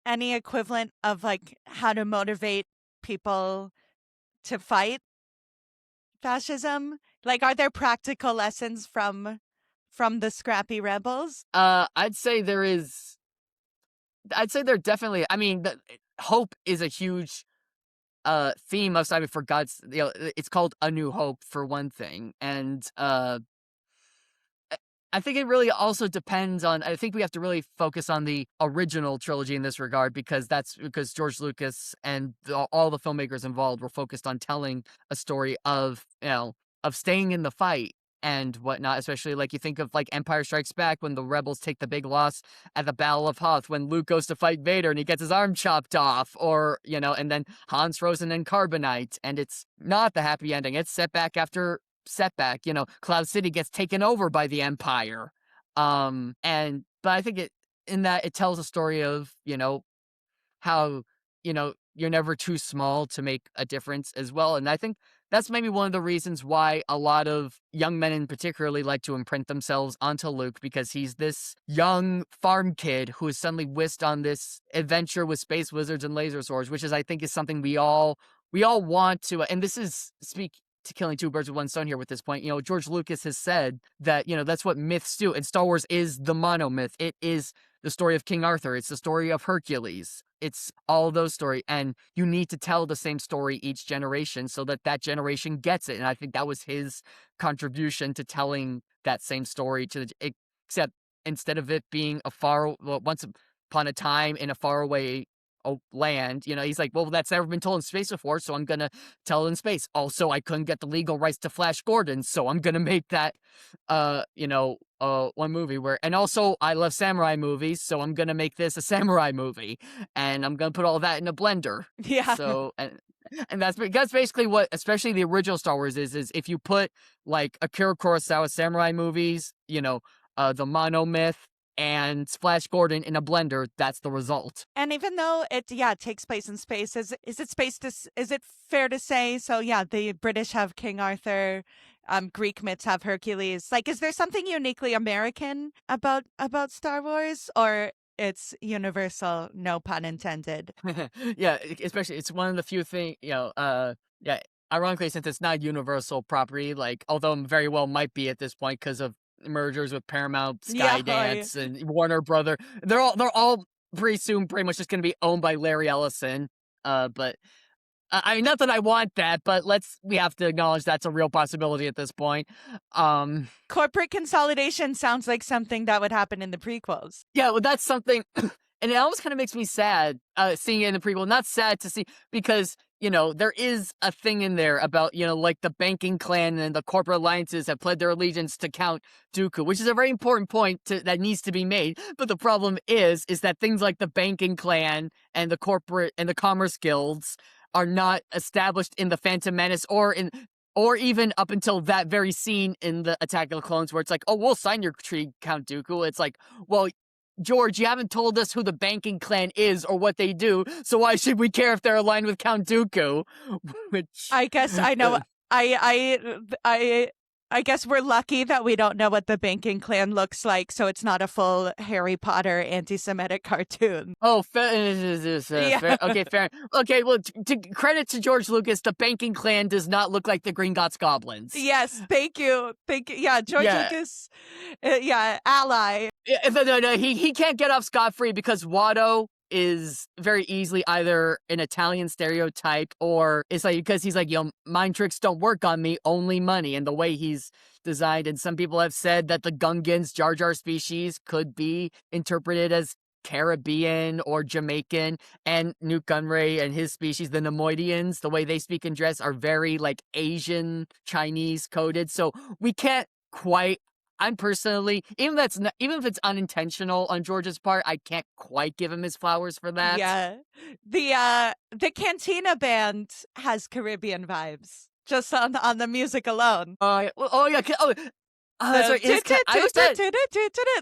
any equivalent of like how to motivate people to fight fascism? Like, are there practical lessons from the scrappy rebels? I'd say there is. I'd say there definitely. I mean, hope is a huge theme of Cyber for God's. It's called A New Hope for one thing, and I think it really also depends on. I think we have to really focus on the original trilogy in this regard because George Lucas and all the filmmakers involved were focused on telling a story of of staying in the fight and whatnot. Especially like you think of like Empire Strikes Back when the rebels take the big loss at the Battle of Hoth when Luke goes to fight Vader and he gets his arm chopped off, or and then Han's frozen in carbonite, and it's not the happy ending. It's setback after setback. Cloud City gets taken over by the Empire. But I think it tells a story of, how, you're never too small to make a difference as well. And I think that's maybe one of the reasons why a lot of young men in particularly like to imprint themselves onto Luke, because he's this young farm kid who is suddenly whisked on this adventure with space wizards and laser swords, which is, I think, is something we all want to, and this is speak to killing two birds with one stone here with this point. George Lucas has said that, that's what myths do. And Star Wars is the monomyth. It is the story of King Arthur. It's the story of Hercules. It's all those stories. And you need to tell the same story each generation so that that generation gets it. And I think that was his contribution to telling that same story except instead of it being once upon a time in a faraway land, he's like, well, that's never been told in space before, so I'm gonna tell it in space. Also, I couldn't get the legal rights to Flash Gordon, so I'm gonna make that one movie and also I love samurai movies, so I'm gonna make this a samurai movie, and I'm gonna put all that in a blender. Yeah. So and that's basically what, especially the original Star Wars is if you put like Akira Kurosawa samurai movies, the monomyth and Flash Gordon in a blender, that's the result. And even though it takes place in space, is it fair to say? So yeah, the British have King Arthur, Greek myths have Hercules. Like, is there something uniquely American about Star Wars, or it's universal, no pun intended? Yeah, especially it's one of the few things, ironically, since it's not universal property, like, although very well might be at this point because of mergers with Paramount, Skydance, and Warner Brother. They're all pretty much just going to be owned by Larry Ellison. But I mean, not that I want that, but we have to acknowledge that's a real possibility at this point. Corporate consolidation sounds like something that would happen in the prequels. Yeah, well, that's something, and it almost kind of makes me sad seeing it in the prequel. Not sad to see, because there is a thing in there about, like the banking clan and the corporate alliances have pledged their allegiance to Count Dooku, which is a very important point that needs to be made. But the problem is that things like the banking clan and the corporate and the commerce guilds are not established in the Phantom Menace or even up until that very scene in the Attack of the Clones, where it's like, oh, we'll sign your treaty, Count Dooku. It's like, well, George, you haven't told us who the banking clan is or what they do, so why should we care if they're aligned with Count Dooku? Which I guess I know. I guess we're lucky that we don't know what the banking clan looks like, so it's not a full Harry Potter anti-Semitic cartoon. Oh, fair. Okay, fair. Okay, well, to credit to George Lucas, the banking clan does not look like the Gringotts goblins. Yes, thank you. Yeah, George Lucas, ally. Yeah, no, he can't get off scot-free because Watto is very easily either an Italian stereotype, or it's like, because he's like, mind tricks don't work on me, only money, and the way he's designed. And some people have said that the Gungans, Jar Jar species, could be interpreted as Caribbean or Jamaican, and Newt Gunray and his species, the Nemoidians, the way they speak and dress are very like Asian, Chinese coded. So we can't quite, I'm personally, even if it's unintentional on George's part, I can't quite give him his flowers for that. Yeah, the Cantina band has Caribbean vibes just on the music alone. That's right.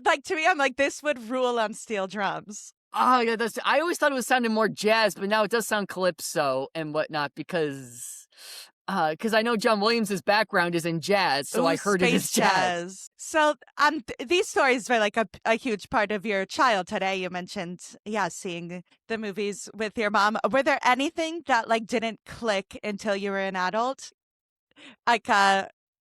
Like, to me, I'm like, this would rule on steel drums. Oh yeah, I always thought it was sounding more jazz, but now it does sound calypso and whatnot because I know John Williams' background is in jazz, so I heard it as jazz. So these stories were like a huge part of your childhood. You mentioned, seeing the movies with your mom. Were there anything that like didn't click until you were an adult? Like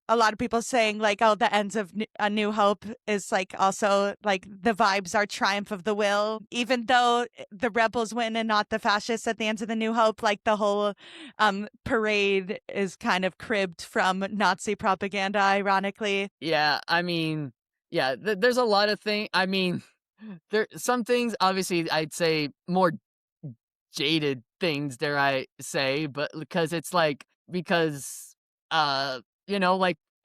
a lot of people saying like, oh, the ends of A New Hope is like also like the vibes are triumph of the will, even though the rebels win and not the fascists at the end of The New Hope. Like the whole parade is kind of cribbed from Nazi propaganda, ironically. Yeah, I mean, there's a lot of things. I mean, some things, obviously, I'd say more jaded things, dare I say, but because like,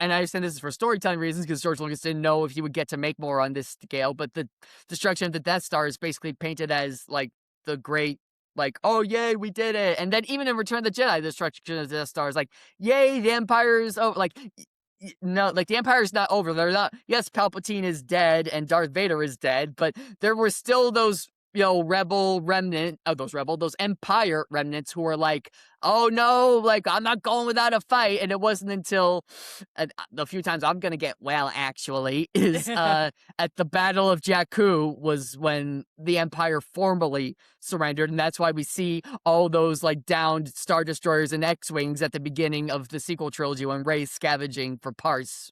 and I understand this is for storytelling reasons because George Lucas didn't know if he would get to make more on this scale, but the destruction of the Death Star is basically painted as like the great, like, oh yay, we did it. And then even in Return of the Jedi, the destruction of the Death Star is like, yay, the Empire's over. Like, no, like the Empire's not over. They're not. Yes, Palpatine is dead and Darth Vader is dead, but there were still those rebel remnant of those Empire remnants who were like, oh no, like I'm not going without a fight. And it wasn't until the few times I'm gonna get actually is at the Battle of Jakku was when the Empire formally surrendered, and that's why we see all those like downed Star Destroyers and X-Wings at the beginning of the sequel trilogy when Rey's scavenging for parts.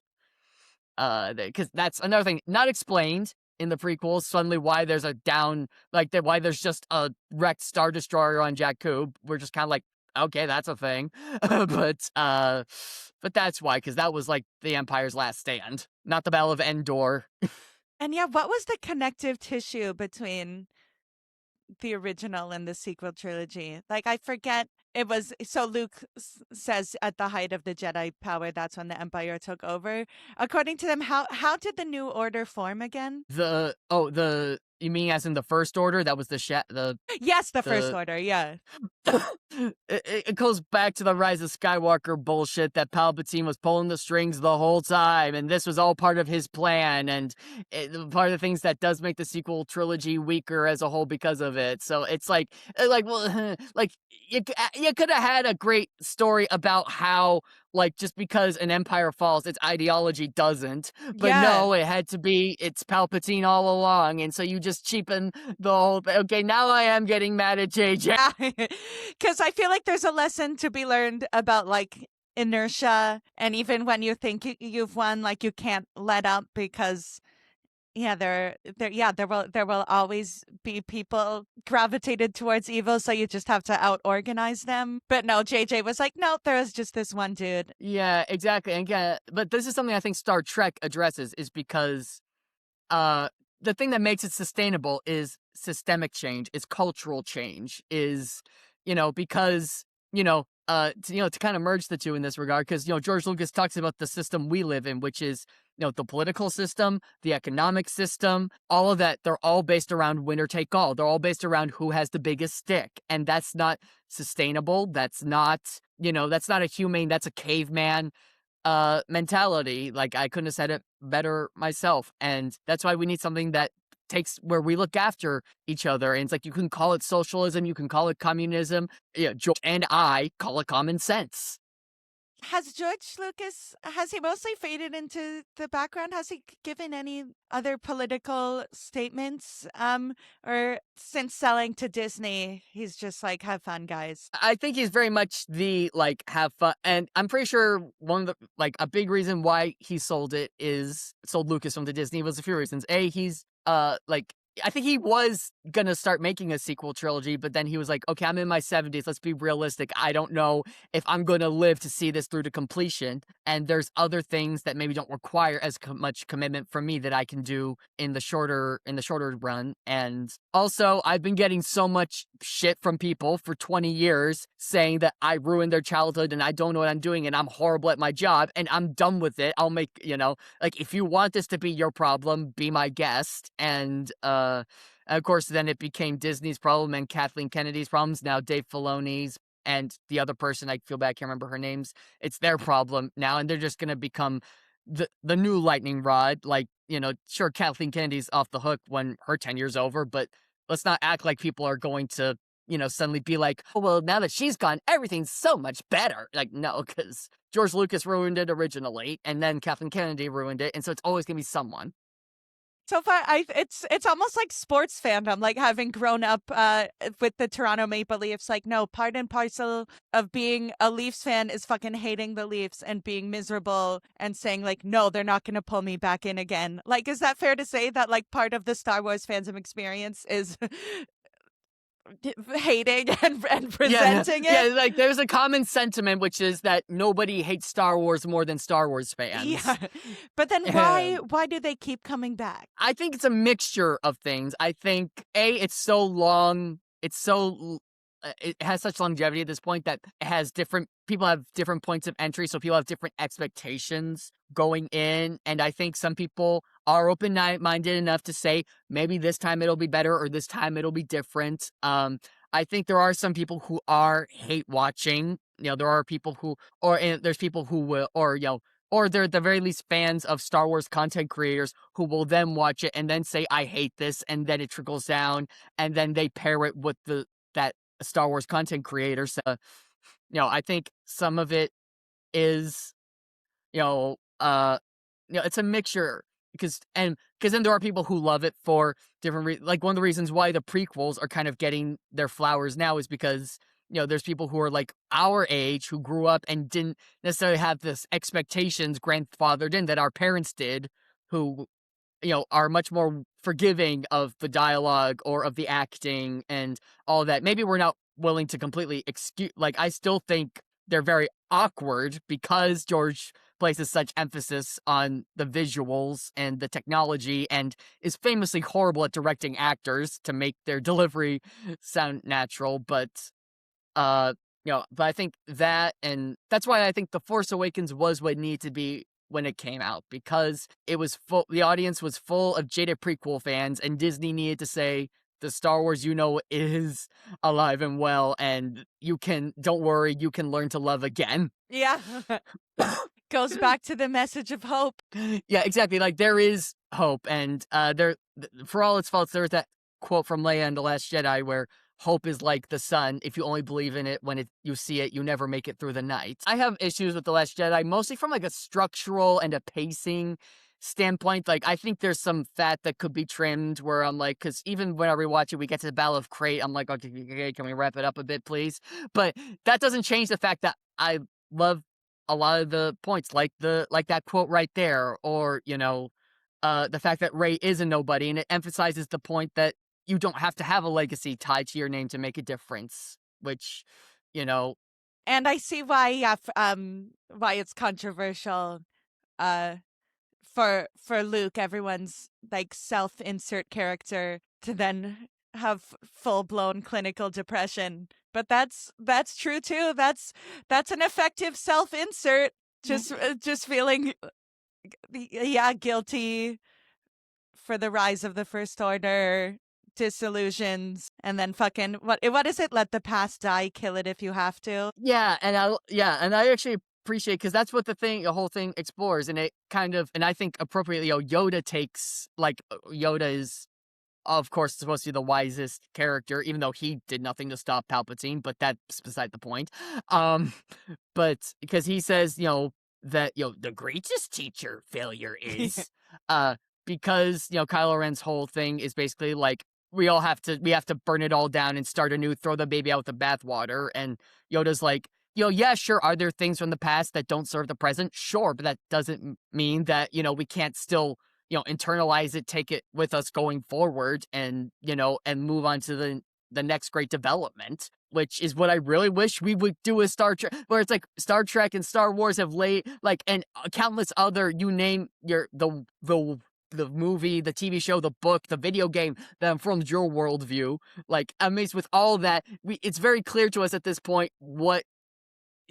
Because that's another thing not explained in the prequels. Suddenly, why there's a down like that? Why there's just a wrecked Star Destroyer on Jakku? We're just kind of like, okay, that's a thing. But that's why, because that was like the Empire's last stand, not the Battle of Endor. And yeah, what was the connective tissue between the original and the sequel trilogy? Like, I forget. It was so Luke says at the height of the Jedi power, that's when the Empire took over. According to them, how did the New Order form again? The you mean as in the First Order? That was the Yes, the First Order. Yeah. it goes back to the Rise of Skywalker bullshit that Palpatine was pulling the strings the whole time, and this was all part of his plan, and part of the things that does make the sequel trilogy weaker as a whole because of it. So it's well, like you could have had a great story about how like just because an empire falls, its ideology doesn't. But no, it had to be it's Palpatine all along, and so you just cheapen the whole thing. Okay, now I am getting mad at JJ. Because I feel like there's a lesson to be learned about like inertia, and even when you think you've won, like you can't let up because there will always be people gravitated towards evil, so you just have to out-organize them. But no, JJ was like, no, there is just this one dude. Yeah, exactly. And again, but this is something I think Star Trek addresses is because the thing that makes it sustainable is systemic change, is cultural change, is because to kind of merge the two in this regard, because George Lucas talks about the system we live in, which is the political system, the economic system, all of that. They're all based around winner take all. They're all based around who has the biggest stick, and that's not sustainable. That's not that's not a humane. That's a caveman mentality. Like I couldn't have said it better myself, and that's why we need something that takes where we look after each other. And it's like you can call it socialism, you can call it communism. Yeah, George and I call it common sense. Has George Lucas, has he mostly faded into the background? Has he given any other political statements? Or since selling to Disney, he's just like, have fun, guys? I think he's very much the like have fun, and I'm pretty sure one of the like a big reason why he sold Lucasfilm to Disney was a few reasons. He's like I think he was gonna start making a sequel trilogy, but then he was like, okay, I'm in my 70s. Let's be realistic. I don't know if I'm gonna live to see this through to completion. And there's other things that maybe don't require as much commitment from me that I can do in the shorter run. And also, I've been getting so much shit from people for 20 years saying that I ruined their childhood and I don't know what I'm doing and I'm horrible at my job and I'm done with it. I'll make, like if you want this to be your problem, be my guest. And of course, then it became Disney's problem and Kathleen Kennedy's problems. Now Dave Filoni's and the other person, I feel bad, I can't remember her names. It's their problem now, and they're just going to become the new lightning rod. Like, sure, Kathleen Kennedy's off the hook when her tenure's over, but let's not act like people are going to, suddenly be like, oh, well, now that she's gone, everything's so much better. Like, no, because George Lucas ruined it originally, and then Kathleen Kennedy ruined it, and so it's always going to be someone. So far, it's almost like sports fandom, like having grown up with the Toronto Maple Leafs. Like, no, part and parcel of being a Leafs fan is fucking hating the Leafs and being miserable and saying, like, no, they're not going to pull me back in again. Like, is that fair to say that, like, part of the Star Wars fandom experience is hating and presenting it? Yeah, like, there's a common sentiment, which is that nobody hates Star Wars more than Star Wars fans. Yeah. But then why do they keep coming back? I think it's a mixture of things. I think, it's so long, it has such longevity at this point that it has people have different points of entry, so people have different expectations going in, and I think some people are open-minded enough to say, maybe this time it'll be better, or this time it'll be different. I think there are some people who are hate watching. There are people who, there's people who will, or, or they're at the very least fans of Star Wars content creators who will then watch it and then say, I hate this, and then it trickles down, and then they pair it with that Star Wars content creator. So, I think some of it is, you know, it's a mixture because then there are people who love it for different like one of the reasons why the prequels are kind of getting their flowers now is because there's people who are like our age who grew up and didn't necessarily have this expectations grandfathered in that our parents did, who are much more forgiving of the dialogue or of the acting and all that. Maybe we're not willing to completely excuse, like, I still think they're very awkward because George places such emphasis on the visuals and the technology and is famously horrible at directing actors to make their delivery sound natural. But I think that, and that's why I think The Force Awakens was what it needed to be when it came out, because it was full, the audience was full of jaded prequel fans, and Disney needed to say, the Star Wars is alive and well, and don't worry, you can learn to love again. Yeah. Goes back to the message of hope. Yeah, exactly. Like, there is hope, and for all its faults, there's that quote from Leia in The Last Jedi where hope is like the sun. If you only believe in it when you see it, you never make it through the night. I have issues with The Last Jedi, mostly from like a structural and a pacing standpoint. Like, I think there's some fat that could be trimmed where I'm like, because even when I rewatch it, we get to the Battle of Crate, I'm like, okay, can we wrap it up a bit, please? But that doesn't change the fact that I love a lot of the points, like that quote right there, or the fact that Rey is a nobody, and it emphasizes the point that you don't have to have a legacy tied to your name to make a difference, which, And I see why it's controversial. For Luke, everyone's like self-insert character to then have full-blown clinical depression. But that's true too. That's an effective self-insert. Just feeling guilty for the rise of the First Order, disillusions, and then fucking what is it? Let the past die, kill it if you have to. Yeah, and I actually appreciate, because that's what the whole thing explores, and it kind of, and I think appropriately, Yoda takes, like, Yoda is, of course, supposed to be the wisest character, even though he did nothing to stop Palpatine, but that's beside the point. But because he says, that, the greatest teacher failure is, because, Kylo Ren's whole thing is basically like, we have to burn it all down and start anew, throw the baby out with the bathwater. And Yoda's like, yeah, sure. Are there things from the past that don't serve the present? Sure. But that doesn't mean that, we can't still, internalize it, take it with us going forward, and, and move on to the next great development, which is what I really wish we would do with Star Trek, where it's like Star Trek and Star Wars have laid, like, and countless other, you name the movie, the TV show, the book, the video game that informs your worldview. Like, amazed with all that, it's very clear to us at this point what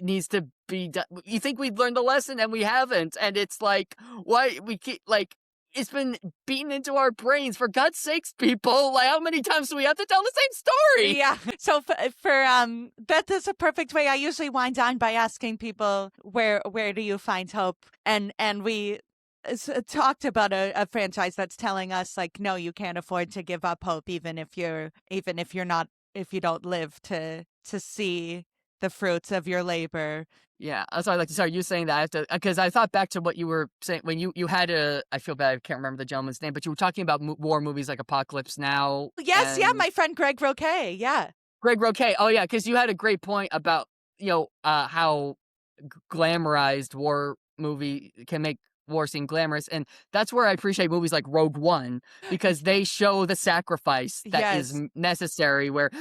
needs to be done. You think we'd learned a lesson, and we haven't, and it's like, why we keep, like, it's been beaten into our brains. For God's sakes, people, like, how many times do we have to tell the same story? Yeah. So that's a perfect way. I usually wind down by asking people, where do you find hope? And we talked about a franchise that's telling us, like, no, you can't afford to give up hope, even if you don't live to see the fruits of your labor. Yeah, so I'd like to start you saying that. I have to, because I thought back to what you were saying when you had I feel bad, I can't remember the gentleman's name, but you were talking about war movies like Apocalypse Now. Yes, yeah, my friend Greg Roquet, yeah. Greg Roquet, oh yeah, because you had a great point about, how glamorized war movie can make war seem glamorous, and that's where I appreciate movies like Rogue One, because they show the sacrifice that is necessary, where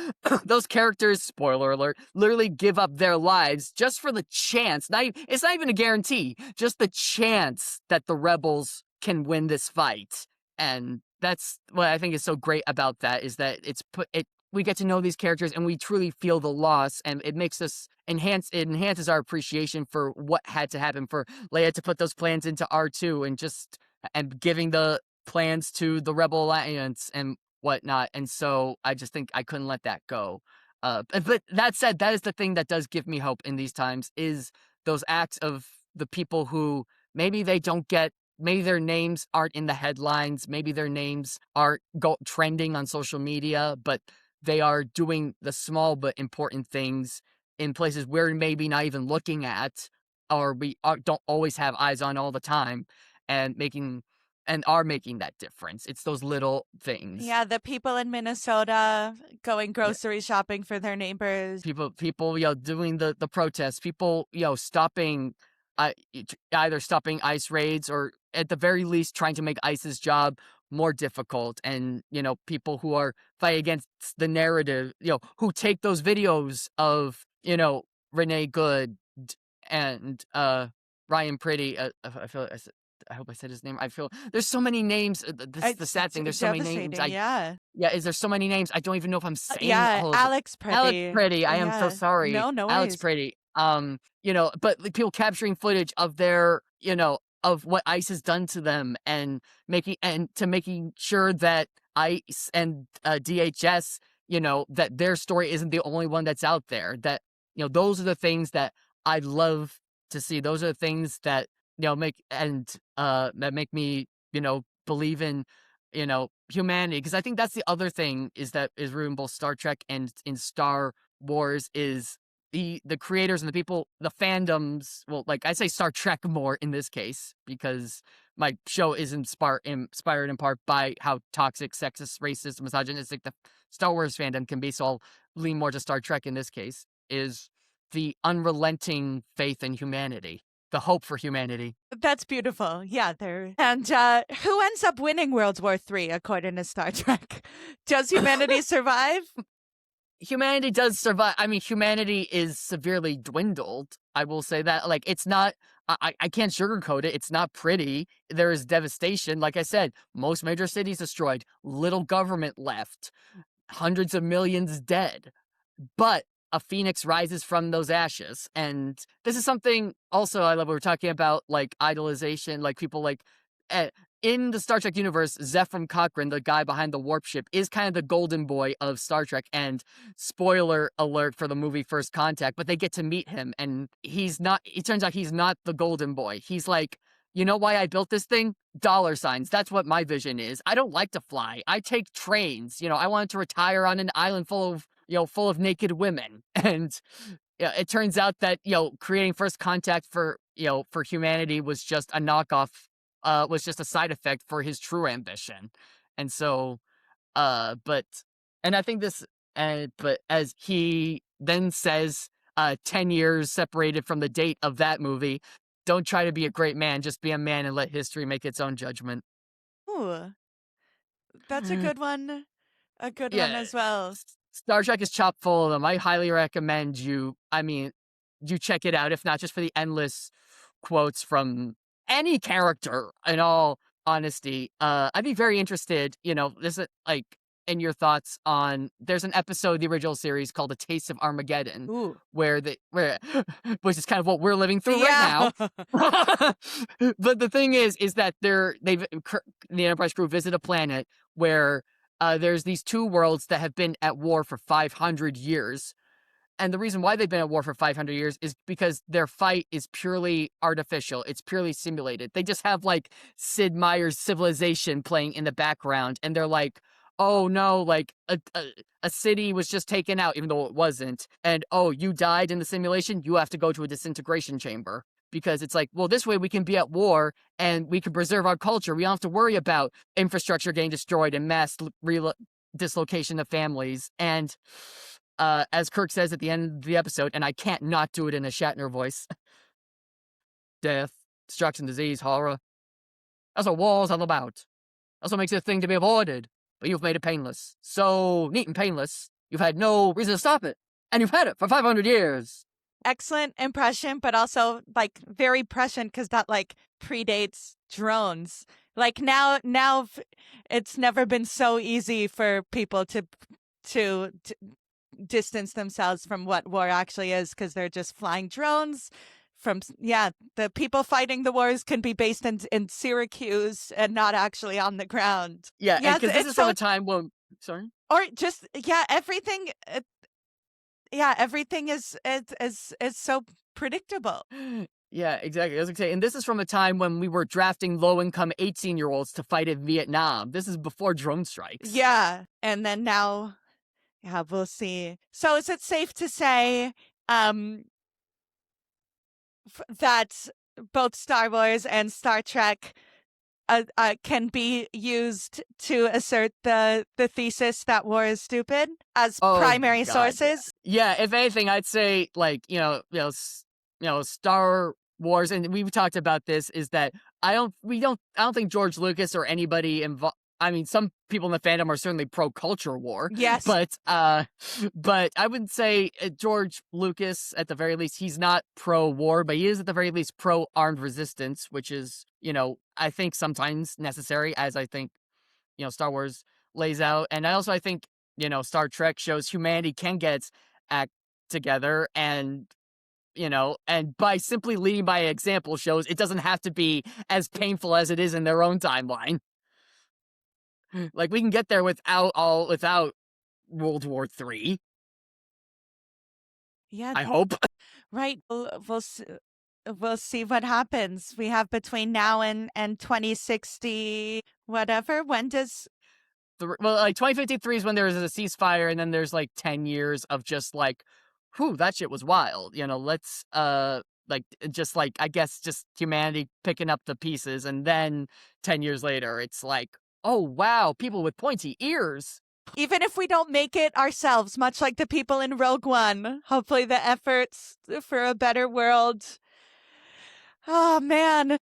those characters, spoiler alert, literally give up their lives just for the chance, it's not even a guarantee, just the chance that the rebels can win this fight. And that's what I think is so great about that, is that we get to know these characters, and we truly feel the loss, and it makes us enhances our appreciation for what had to happen for Leia to put those plans into R2, and giving the plans to the Rebel Alliance and whatnot. And so I just think I couldn't let that go. But that said, that is the thing that does give me hope in these times, is those acts of the people who maybe they don't get, maybe their names aren't in the headlines, maybe their names aren't trending on social media, but they are doing the small but important things in places we're maybe not even looking at, or don't always have eyes on all the time, and are making that difference. It's those little things. Yeah, the people in Minnesota going grocery shopping for their neighbors. People, doing the protests, people, stopping, either stopping ICE raids or at the very least trying to make ICE's job more difficult. And, people who are fighting against the narrative, who take those videos of, Renee Good and Ryan Pretty. I hope I said his name. I feel there's so many names. This is the sad thing. There's so many names. Yeah. Is there so many names? I don't even know if I'm saying yeah, all of Alex them. Alex Pretty. Pretty. I am so sorry. No Alex worries. Pretty. But like, people capturing footage of their, of what ICE has done to them, and making sure that ICE and DHS, that their story isn't the only one that's out there. That, those are the things that I love to see. Those are the things that, that make me, believe in, humanity. Because I think that's the other thing is rooted in both Star Trek and in Star Wars is the creators and the people, the fandoms. Well, like I say Star Trek more in this case because my show is inspired in part by how toxic, sexist, racist, misogynistic the Star Wars fandom can be. So I'll lean more to Star Trek in this case, is the unrelenting faith in humanity. The hope for humanity. That's beautiful. Yeah, there. And who ends up winning World War III according to Star Trek? Does humanity survive? Humanity does survive. I mean, humanity is severely dwindled. I will say that. Like, it's not. I can't sugarcoat it. It's not pretty. There is devastation. Like I said, most major cities destroyed. Little government left. Hundreds of millions dead. But a phoenix rises from those ashes. And this is something also I love. We were talking about like idolization, like people like in the Star Trek universe, Zefram Cochrane, the guy behind the warp ship, is kind of the golden boy of Star Trek. And spoiler alert for the movie First Contact, but they get to meet him and he's not, it turns out he's not the golden boy. He's like, you know why I built this thing? Dollar signs. That's what my vision is. I don't like to fly. I take trains. I wanted to retire on an island full of naked women. And it turns out that, creating First Contact for humanity was just a knockoff, was just a side effect for his true ambition. And so, but I think this, but as he then says, 10 years separated from the date of that movie, don't try to be a great man, just be a man and let history make its own judgment. Ooh, that's a good one. A good one as well. Star Trek is chock full of them. I highly recommend you check it out, if not just for the endless quotes from any character, in all honesty. I'd be very interested, this is like in your thoughts on, there's an episode of the original series called A Taste of Armageddon. where which is kind of what we're living through right now. But the thing is that the Enterprise crew visit a planet where there's these two worlds that have been at war for 500 years. And the reason why they've been at war for 500 years is because their fight is purely artificial. It's purely simulated. They just have like Sid Meier's Civilization playing in the background. And they're like, oh no, like a city was just taken out, even though it wasn't. And oh, you died in the simulation? You have to go to a disintegration chamber. Because it's like, well, this way we can be at war and we can preserve our culture. We don't have to worry about infrastructure getting destroyed and mass dislocation of families. And as Kirk says at the end of the episode, and I can't not do it in a Shatner voice, death, destruction, disease, horror. That's what war's all about. That's what makes it a thing to be avoided. But you've made it painless. So neat and painless, you've had no reason to stop it. And you've had it for 500 years. Excellent impression, but also like very prescient because that like predates drones. Like now it's never been so easy for people to distance themselves from what war actually is because they're just flying drones from, the people fighting the wars can be based in Syracuse and not actually on the ground. Yeah, because this is from a time when, sorry? Or just, everything... everything is so predictable. Yeah, exactly. I was gonna say, and this is from a time when we were drafting low-income 18-year-olds to fight in Vietnam. This is before drone strikes. Yeah. And then now, yeah, we'll see. So is it safe to say um, that both Star Wars and Star Trek can be used to assert the thesis that war is stupid as Oh primary God, yeah. sources? Yeah, if anything, I'd say like Star Wars, and we've talked about this. Is that I don't think George Lucas or anybody involved. I mean, some people in the fandom are certainly pro culture war, Yes. but I wouldn't say George Lucas at the very least. He's not pro war, but he is at the very least pro armed resistance, which is I think sometimes necessary, as I think Star Wars lays out. And I think, Star Trek shows humanity can get its act together and by simply leading by example shows it doesn't have to be as painful as it is in their own timeline. Like we can get there without World War III. Yeah, I hope. right. We'll see what happens. We have between now and 2060, whatever. When does Like 2053 is when there's a ceasefire, and then there's like 10 years of just like, whew, that shit was wild. Let's like just like I guess just humanity picking up the pieces, and then 10 years later it's like, oh wow, people with pointy ears. even if we don't make it ourselves, much like the people in Rogue One, hopefully the efforts for a better world. Oh man.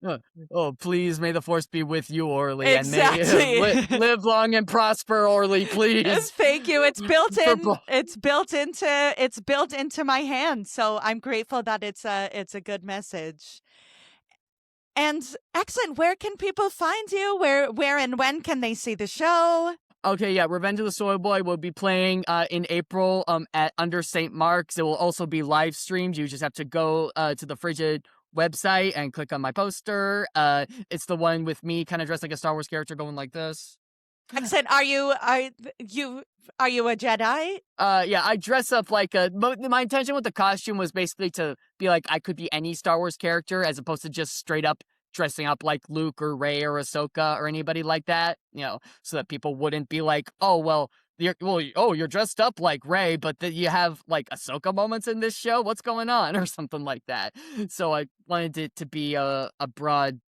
Oh, please, may the force be with you, Orli, Exactly. and may live long and prosper, Orli, please. Thank you. It's built For in. bo- It's built into my hand. So I'm grateful that it's a good message. And excellent. Where can people find you? Where and when can they see the show? Okay, yeah, Revenge of the Soy Boy will be playing in April at Under St. Mark's. It will also be live streamed. You just have to go to the Frigid website and click on my poster. It's the one with me kind of dressed like a Star Wars character going like this. Excellent. Are you a Jedi? Yeah, I dress up like my intention with the costume was basically to be like I could be any Star Wars character as opposed to just straight up dressing up like Luke or Rey or Ahsoka or anybody like that, so that people wouldn't be like, "Oh, well, you're dressed up like Rey, but you have like Ahsoka moments in this show. What's going on?" or something like that. So I wanted it to be a broad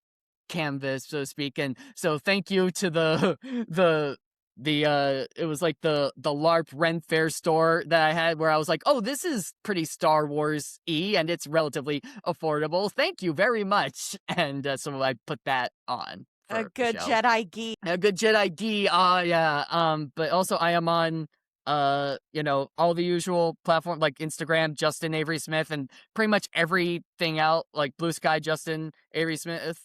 canvas, so to speak. And so thank you to the it was like the LARP Ren Fair store that I had where I was like, oh, this is pretty Star Wars-y and it's relatively affordable. Thank you very much. And so I put that on. A good Jedi geek. A good Jedi geek. Yeah. But also I am on all the usual platforms like Instagram, Justin Avery Smith, and pretty much everything else like Blue Sky Justin Avery Smith,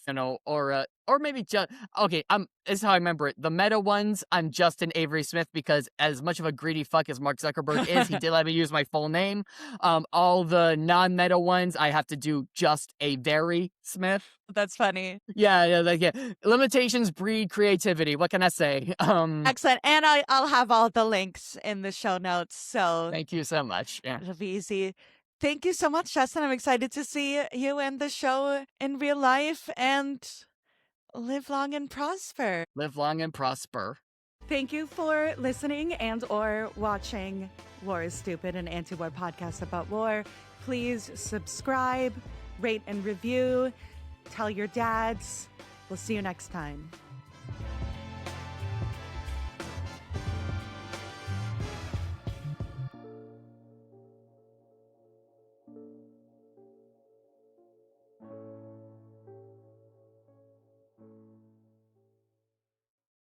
or maybe just okay. This is how I remember it. The meta ones, I'm Justin Avery Smith because as much of a greedy fuck as Mark Zuckerberg is, he did let me use my full name. All the non-meta ones, I have to do just a very Smith. That's funny. Yeah. Limitations breed creativity. What can I say? Excellent. And I'll have all the links in the show notes. So thank you so much. Yeah. It'll be easy. Thank you so much, Justin. I'm excited to see you and the show in real life, and live long and prosper. Live long and prosper. Thank you for listening and or watching War is Stupid, an anti-war podcast about war. Please subscribe, rate and review. Tell your dads. We'll see you next time.